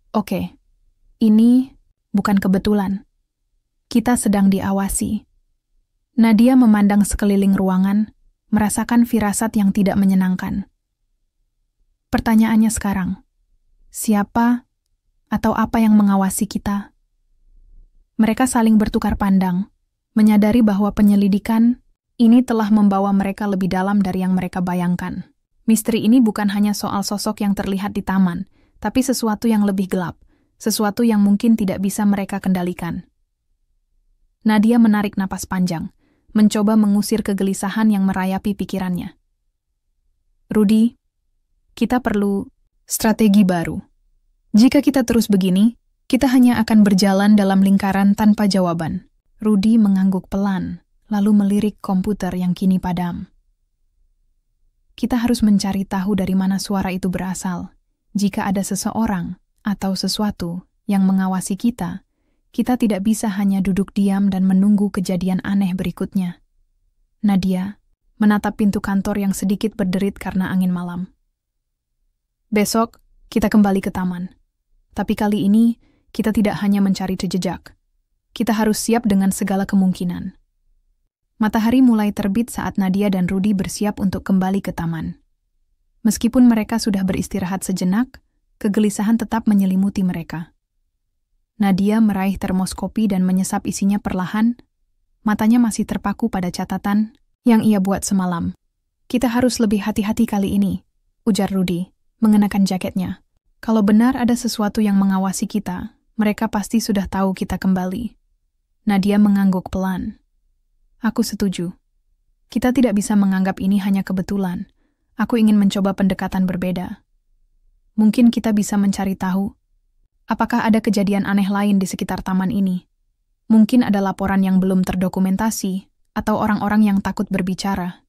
Oke, ini bukan kebetulan. Kita sedang diawasi. Nadia memandang sekeliling ruangan, merasakan firasat yang tidak menyenangkan. Pertanyaannya sekarang, siapa atau apa yang mengawasi kita? Mereka saling bertukar pandang, menyadari bahwa penyelidikan ini telah membawa mereka lebih dalam dari yang mereka bayangkan. Misteri ini bukan hanya soal sosok yang terlihat di taman, tapi sesuatu yang lebih gelap, sesuatu yang mungkin tidak bisa mereka kendalikan. Nadia menarik napas panjang, mencoba mengusir kegelisahan yang merayapi pikirannya. Rudy, kita perlu strategi baru. Jika kita terus begini, kita hanya akan berjalan dalam lingkaran tanpa jawaban. Rudy mengangguk pelan, lalu melirik komputer yang kini padam. Kita harus mencari tahu dari mana suara itu berasal. Jika ada seseorang atau sesuatu yang mengawasi kita, kita tidak bisa hanya duduk diam dan menunggu kejadian aneh berikutnya. Nadia menatap pintu kantor yang sedikit berderit karena angin malam. Besok, kita kembali ke taman. Tapi kali ini, kita tidak hanya mencari jejak. Kita harus siap dengan segala kemungkinan. Matahari mulai terbit saat Nadia dan Rudy bersiap untuk kembali ke taman. Meskipun mereka sudah beristirahat sejenak, kegelisahan tetap menyelimuti mereka. Nadia meraih termos kopi dan menyesap isinya perlahan. Matanya masih terpaku pada catatan yang ia buat semalam. Kita harus lebih hati-hati kali ini, ujar Rudy, mengenakan jaketnya. Kalau benar ada sesuatu yang mengawasi kita, mereka pasti sudah tahu kita kembali. Nadia mengangguk pelan. Aku setuju. Kita tidak bisa menganggap ini hanya kebetulan. Aku ingin mencoba pendekatan berbeda. Mungkin kita bisa mencari tahu, apakah ada kejadian aneh lain di sekitar taman ini. Mungkin ada laporan yang belum terdokumentasi, atau orang-orang yang takut berbicara.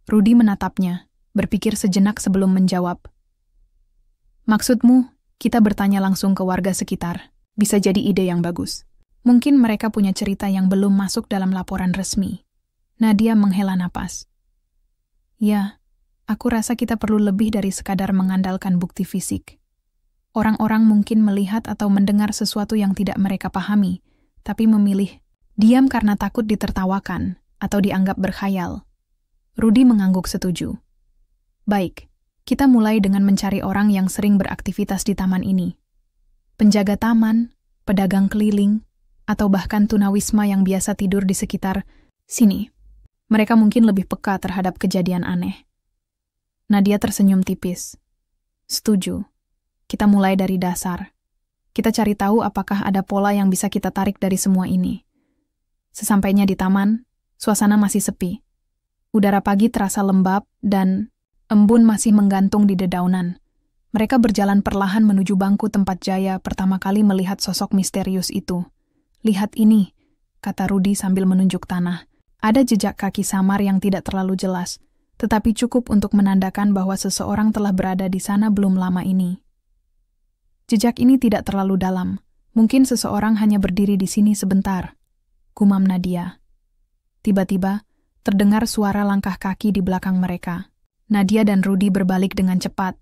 Rudy menatapnya, berpikir sejenak sebelum menjawab. Maksudmu, kita bertanya langsung ke warga sekitar. Bisa jadi ide yang bagus. Mungkin mereka punya cerita yang belum masuk dalam laporan resmi. Nadia menghela napas. Ya, aku rasa kita perlu lebih dari sekadar mengandalkan bukti fisik. Orang-orang mungkin melihat atau mendengar sesuatu yang tidak mereka pahami, tapi memilih diam karena takut ditertawakan atau dianggap berkhayal. Rudy mengangguk setuju. Baik, kita mulai dengan mencari orang yang sering beraktivitas di taman ini. Penjaga taman, pedagang keliling, atau bahkan tunawisma yang biasa tidur di sekitar sini. Mereka mungkin lebih peka terhadap kejadian aneh. Nadia tersenyum tipis. Setuju. Kita mulai dari dasar. Kita cari tahu apakah ada pola yang bisa kita tarik dari semua ini. Sesampainya di taman, suasana masih sepi. Udara pagi terasa lembab dan embun masih menggantung di dedaunan. Mereka berjalan perlahan menuju bangku tempat Jaya pertama kali melihat sosok misterius itu. Lihat ini, kata Rudy sambil menunjuk tanah. Ada jejak kaki samar yang tidak terlalu jelas, tetapi cukup untuk menandakan bahwa seseorang telah berada di sana belum lama ini. Jejak ini tidak terlalu dalam. Mungkin seseorang hanya berdiri di sini sebentar, gumam Nadia. Tiba-tiba, terdengar suara langkah kaki di belakang mereka. Nadia dan Rudy berbalik dengan cepat,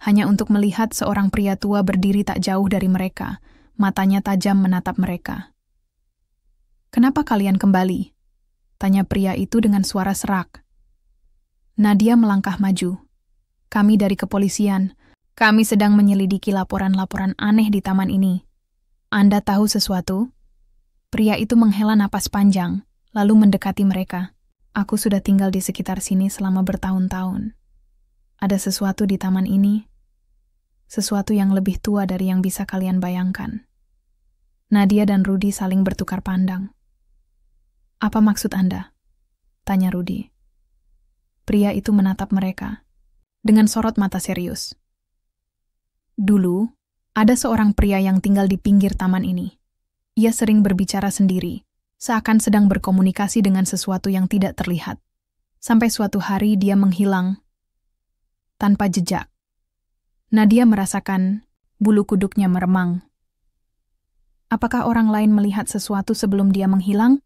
hanya untuk melihat seorang pria tua berdiri tak jauh dari mereka, matanya tajam menatap mereka. Kenapa kalian kembali? Tanya pria itu dengan suara serak. Nadia melangkah maju. Kami dari kepolisian. Kami sedang menyelidiki laporan-laporan aneh di taman ini. Anda tahu sesuatu? Pria itu menghela napas panjang, lalu mendekati mereka. Aku sudah tinggal di sekitar sini selama bertahun-tahun. Ada sesuatu di taman ini, sesuatu yang lebih tua dari yang bisa kalian bayangkan. Nadia dan Rudy saling bertukar pandang. Apa maksud Anda? Tanya Rudy. Pria itu menatap mereka dengan sorot mata serius. Dulu, ada seorang pria yang tinggal di pinggir taman ini. Ia sering berbicara sendiri, seakan sedang berkomunikasi dengan sesuatu yang tidak terlihat. Sampai suatu hari dia menghilang tanpa jejak. Nadia merasakan bulu kuduknya meremang. Apakah orang lain melihat sesuatu sebelum dia menghilang?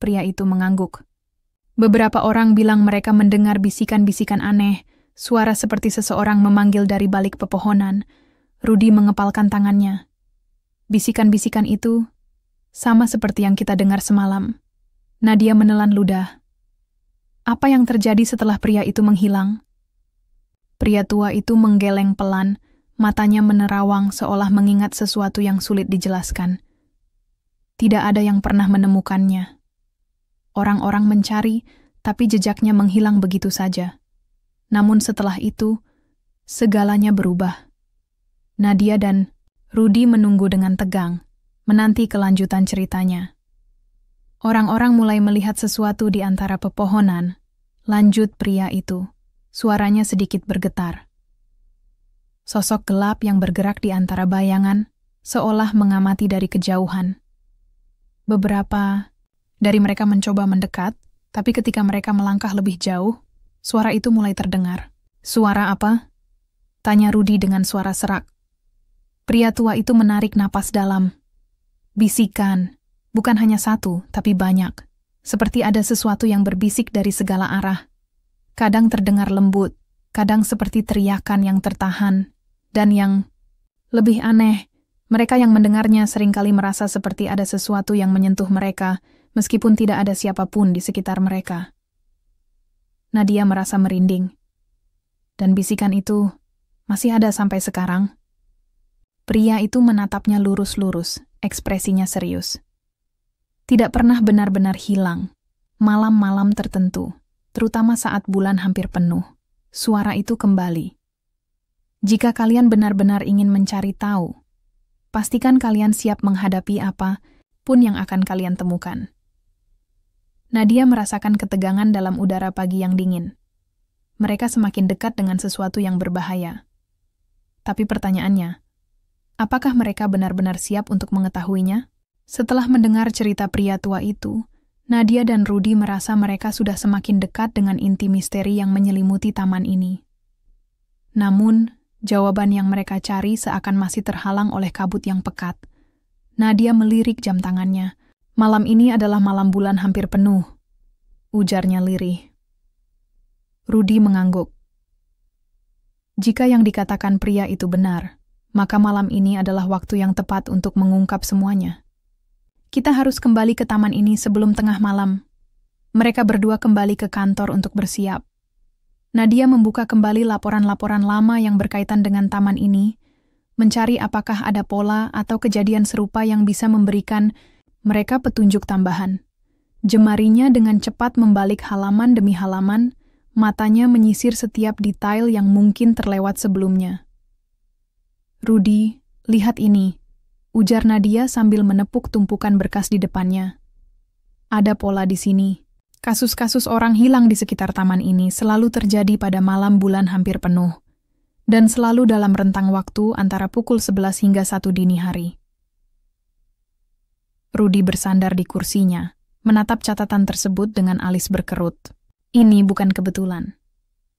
Pria itu mengangguk. Beberapa orang bilang mereka mendengar bisikan-bisikan aneh, suara seperti seseorang memanggil dari balik pepohonan. Rudy mengepalkan tangannya. Bisikan-bisikan itu sama seperti yang kita dengar semalam. Nadia menelan ludah. Apa yang terjadi setelah pria itu menghilang? Pria tua itu menggeleng pelan, matanya menerawang seolah mengingat sesuatu yang sulit dijelaskan. Tidak ada yang pernah menemukannya. Orang-orang mencari, tapi jejaknya menghilang begitu saja. Namun setelah itu, segalanya berubah. Nadia dan Rudy menunggu dengan tegang, menanti kelanjutan ceritanya. Orang-orang mulai melihat sesuatu di antara pepohonan. Lanjut pria itu, suaranya sedikit bergetar. Sosok gelap yang bergerak di antara bayangan, seolah mengamati dari kejauhan. Beberapa dari mereka mencoba mendekat, tapi ketika mereka melangkah lebih jauh, suara itu mulai terdengar. Suara apa? Tanya Rudy dengan suara serak. Pria tua itu menarik napas dalam. Bisikan, bukan hanya satu, tapi banyak. Seperti ada sesuatu yang berbisik dari segala arah. Kadang terdengar lembut, kadang seperti teriakan yang tertahan. Dan yang lebih aneh, mereka yang mendengarnya seringkali merasa seperti ada sesuatu yang menyentuh mereka, meskipun tidak ada siapapun di sekitar mereka. Nadia merasa merinding. Dan bisikan itu masih ada sampai sekarang. Pria itu menatapnya lurus-lurus, ekspresinya serius. Tidak pernah benar-benar hilang. Malam-malam tertentu, terutama saat bulan hampir penuh, suara itu kembali. Jika kalian benar-benar ingin mencari tahu, pastikan kalian siap menghadapi apa pun yang akan kalian temukan. Nadia merasakan ketegangan dalam udara pagi yang dingin. Mereka semakin dekat dengan sesuatu yang berbahaya. Tapi pertanyaannya, apakah mereka benar-benar siap untuk mengetahuinya? Setelah mendengar cerita pria tua itu, Nadia dan Rudy merasa mereka sudah semakin dekat dengan inti misteri yang menyelimuti taman ini. Namun, jawaban yang mereka cari seakan masih terhalang oleh kabut yang pekat. Nadia melirik jam tangannya. Malam ini adalah malam bulan hampir penuh, ujarnya lirih. Rudy mengangguk. Jika yang dikatakan pria itu benar, maka malam ini adalah waktu yang tepat untuk mengungkap semuanya. Kita harus kembali ke taman ini sebelum tengah malam. Mereka berdua kembali ke kantor untuk bersiap. Nadia membuka kembali laporan-laporan lama yang berkaitan dengan taman ini, mencari apakah ada pola atau kejadian serupa yang bisa memberikan mereka petunjuk tambahan. Jemarinya dengan cepat membalik halaman demi halaman, matanya menyisir setiap detail yang mungkin terlewat sebelumnya. Rudy, lihat ini, ujar Nadia sambil menepuk tumpukan berkas di depannya. Ada pola di sini. Kasus-kasus orang hilang di sekitar taman ini selalu terjadi pada malam bulan hampir penuh, dan selalu dalam rentang waktu antara pukul 11 hingga 1 dini hari. Rudy bersandar di kursinya, menatap catatan tersebut dengan alis berkerut. Ini bukan kebetulan.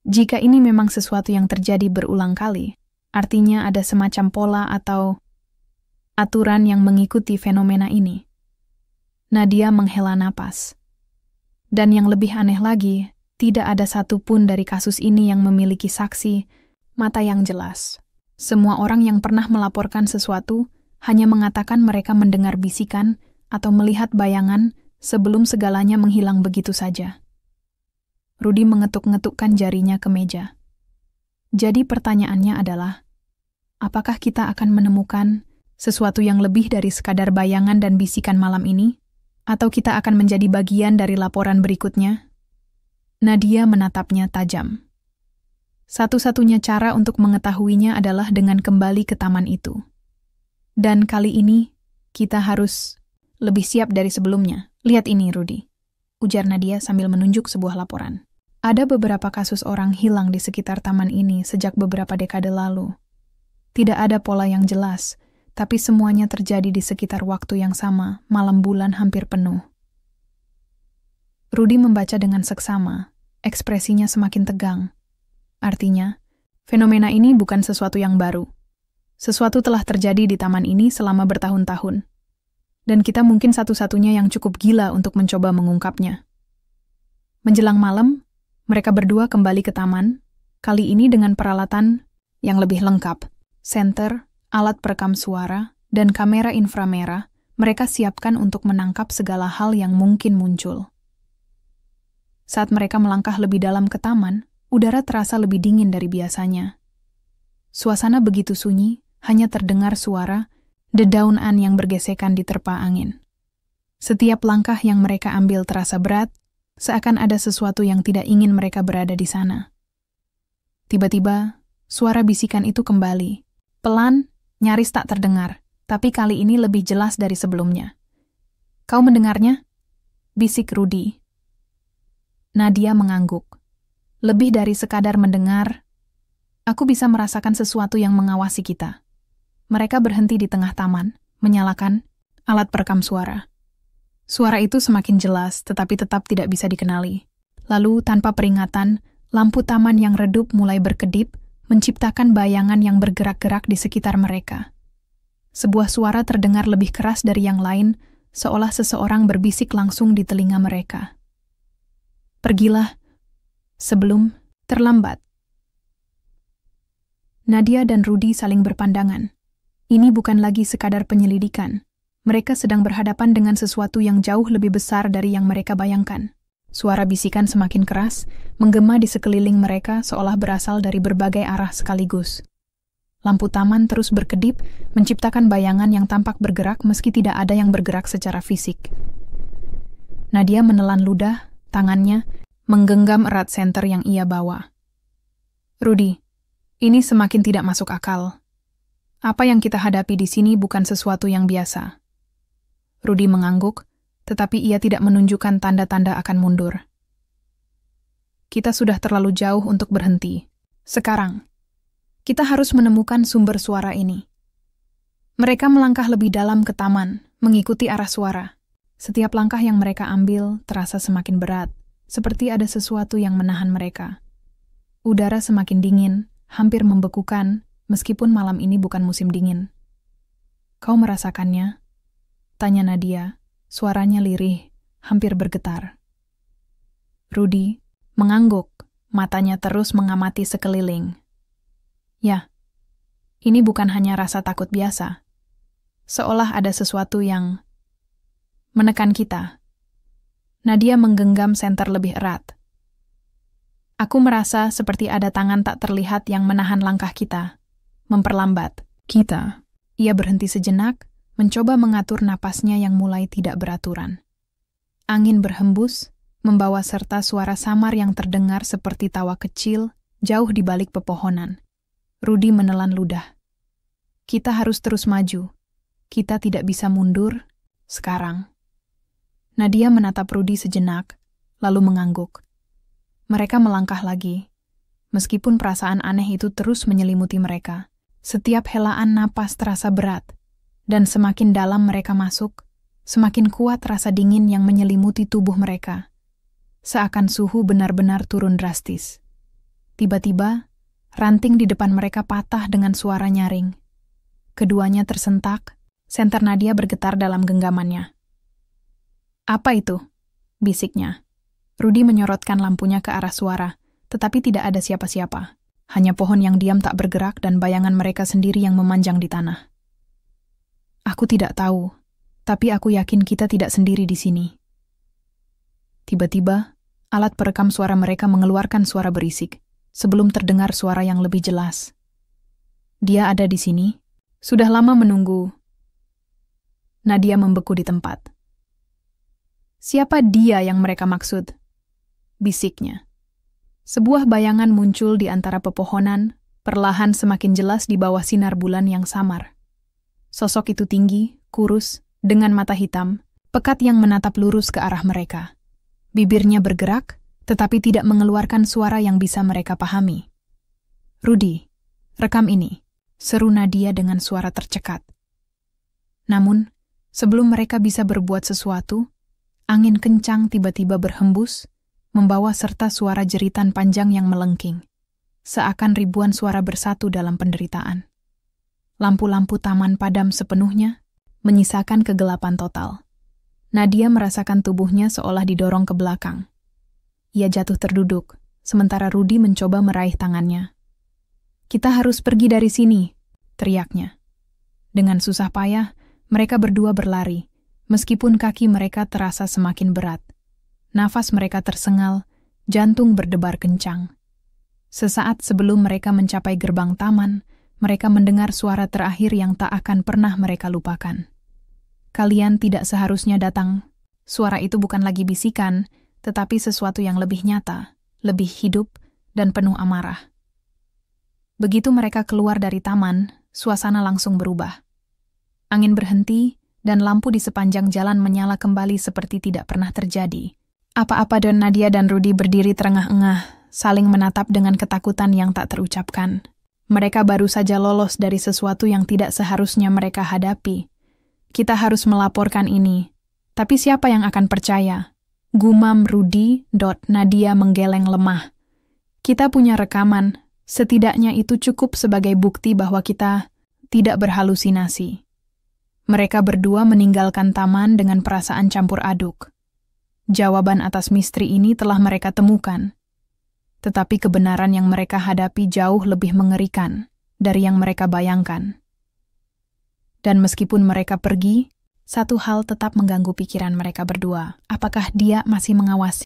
Jika ini memang sesuatu yang terjadi berulang kali, artinya ada semacam pola atau aturan yang mengikuti fenomena ini. Nadia menghela napas. Dan yang lebih aneh lagi, tidak ada satupun dari kasus ini yang memiliki saksi, mata yang jelas. Semua orang yang pernah melaporkan sesuatu hanya mengatakan mereka mendengar bisikan atau melihat bayangan sebelum segalanya menghilang begitu saja. Rudy mengetuk-ngetukkan jarinya ke meja. Jadi pertanyaannya adalah, apakah kita akan menemukan sesuatu yang lebih dari sekadar bayangan dan bisikan malam ini? Atau kita akan menjadi bagian dari laporan berikutnya? Nadia menatapnya tajam. Satu-satunya cara untuk mengetahuinya adalah dengan kembali ke taman itu. Dan kali ini, kita harus lebih siap dari sebelumnya. Lihat ini, Rudy. ujar Nadia sambil menunjuk sebuah laporan. Ada beberapa kasus orang hilang di sekitar taman ini sejak beberapa dekade lalu. Tidak ada pola yang jelas, tapi semuanya terjadi di sekitar waktu yang sama, malam bulan hampir penuh. Rudy membaca dengan seksama, ekspresinya semakin tegang. Artinya, fenomena ini bukan sesuatu yang baru. Sesuatu telah terjadi di taman ini selama bertahun-tahun. Dan kita mungkin satu-satunya yang cukup gila untuk mencoba mengungkapnya. Menjelang malam, mereka berdua kembali ke taman, kali ini dengan peralatan yang lebih lengkap. Senter, alat perekam suara, dan kamera inframerah mereka siapkan untuk menangkap segala hal yang mungkin muncul. Saat mereka melangkah lebih dalam ke taman, udara terasa lebih dingin dari biasanya. Suasana begitu sunyi, hanya terdengar suara dedaunan yang bergesekan diterpa angin. Setiap langkah yang mereka ambil terasa berat, seakan ada sesuatu yang tidak ingin mereka berada di sana. Tiba-tiba, suara bisikan itu kembali. Pelan, nyaris tak terdengar, tapi kali ini lebih jelas dari sebelumnya. "Kau mendengarnya?" bisik Rudy. Nadia mengangguk. "Lebih dari sekadar mendengar, aku bisa merasakan sesuatu yang mengawasi kita." Mereka berhenti di tengah taman, menyalakan alat perekam suara. Suara itu semakin jelas, tetapi tetap tidak bisa dikenali. Lalu, tanpa peringatan, lampu taman yang redup mulai berkedip, menciptakan bayangan yang bergerak-gerak di sekitar mereka. Sebuah suara terdengar lebih keras dari yang lain, seolah seseorang berbisik langsung di telinga mereka. "Pergilah, sebelum terlambat." Nadia dan Rudy saling berpandangan. Ini bukan lagi sekadar penyelidikan. Mereka sedang berhadapan dengan sesuatu yang jauh lebih besar dari yang mereka bayangkan. Suara bisikan semakin keras, menggema di sekeliling mereka seolah berasal dari berbagai arah sekaligus. Lampu taman terus berkedip, menciptakan bayangan yang tampak bergerak meski tidak ada yang bergerak secara fisik. Nadia menelan ludah, tangannya menggenggam erat senter yang ia bawa. "Rudy, ini semakin tidak masuk akal. Apa yang kita hadapi di sini bukan sesuatu yang biasa." Rudy mengangguk, tetapi ia tidak menunjukkan tanda-tanda akan mundur. "Kita sudah terlalu jauh untuk berhenti. Sekarang, kita harus menemukan sumber suara ini." Mereka melangkah lebih dalam ke taman, mengikuti arah suara. Setiap langkah yang mereka ambil terasa semakin berat, seperti ada sesuatu yang menahan mereka. Udara semakin dingin, hampir membekukan, meskipun malam ini bukan musim dingin. "Kau merasakannya?" tanya Nadia, suaranya lirih, hampir bergetar. Rudy mengangguk, matanya terus mengamati sekeliling. "Ya, ini bukan hanya rasa takut biasa. Seolah ada sesuatu yang menekan kita." Nadia menggenggam senter lebih erat. "Aku merasa seperti ada tangan tak terlihat yang menahan langkah kita, memperlambat kita." Ia berhenti sejenak, mencoba mengatur napasnya yang mulai tidak beraturan. Angin berhembus, membawa serta suara samar yang terdengar seperti tawa kecil jauh di balik pepohonan. Rudy menelan ludah. "Kita harus terus maju. Kita tidak bisa mundur sekarang." Nadia menatap Rudy sejenak, lalu mengangguk. Mereka melangkah lagi. Meskipun perasaan aneh itu terus menyelimuti mereka, setiap helaan napas terasa berat. Dan semakin dalam mereka masuk, semakin kuat rasa dingin yang menyelimuti tubuh mereka. Seakan suhu benar-benar turun drastis. Tiba-tiba, ranting di depan mereka patah dengan suara nyaring. Keduanya tersentak, senter Nadia bergetar dalam genggamannya. "Apa itu?" bisiknya. Rudy menyorotkan lampunya ke arah suara, tetapi tidak ada siapa-siapa. Hanya pohon yang diam tak bergerak dan bayangan mereka sendiri yang memanjang di tanah. "Aku tidak tahu, tapi aku yakin kita tidak sendiri di sini." Tiba-tiba, alat perekam suara mereka mengeluarkan suara berisik, sebelum terdengar suara yang lebih jelas. "Dia ada di sini. Sudah lama menunggu." Nadia membeku di tempat. "Siapa dia yang mereka maksud?" bisiknya. Sebuah bayangan muncul di antara pepohonan, perlahan semakin jelas di bawah sinar bulan yang samar. Sosok itu tinggi, kurus, dengan mata hitam, pekat yang menatap lurus ke arah mereka. Bibirnya bergerak, tetapi tidak mengeluarkan suara yang bisa mereka pahami. "Rudy, rekam ini," seru Nadia dengan suara tercekat. Namun, sebelum mereka bisa berbuat sesuatu, angin kencang tiba-tiba berhembus, membawa serta suara jeritan panjang yang melengking, seakan ribuan suara bersatu dalam penderitaan. Lampu-lampu taman padam sepenuhnya, menyisakan kegelapan total. Nadia merasakan tubuhnya seolah didorong ke belakang. Ia jatuh terduduk, sementara Rudy mencoba meraih tangannya. "Kita harus pergi dari sini," teriaknya. Dengan susah payah, mereka berdua berlari, meskipun kaki mereka terasa semakin berat. Nafas mereka tersengal, jantung berdebar kencang. Sesaat sebelum mereka mencapai gerbang taman, mereka mendengar suara terakhir yang tak akan pernah mereka lupakan. "Kalian tidak seharusnya datang." Suara itu bukan lagi bisikan, tetapi sesuatu yang lebih nyata, lebih hidup, dan penuh amarah. Begitu mereka keluar dari taman, suasana langsung berubah. Angin berhenti, dan lampu di sepanjang jalan menyala kembali seperti tidak pernah terjadi. Apa-apa dan Nadia dan Rudy berdiri terengah-engah, saling menatap dengan ketakutan yang tak terucapkan. Mereka baru saja lolos dari sesuatu yang tidak seharusnya mereka hadapi. "Kita harus melaporkan ini. Tapi siapa yang akan percaya?" Gumam Rudy. Nadia menggeleng lemah. "Kita punya rekaman. Setidaknya itu cukup sebagai bukti bahwa kita tidak berhalusinasi." Mereka berdua meninggalkan taman dengan perasaan campur aduk. Jawaban atas misteri ini telah mereka temukan. Tetapi kebenaran yang mereka hadapi jauh lebih mengerikan dari yang mereka bayangkan. Dan meskipun mereka pergi, satu hal tetap mengganggu pikiran mereka berdua. Apakah dia masih mengawasi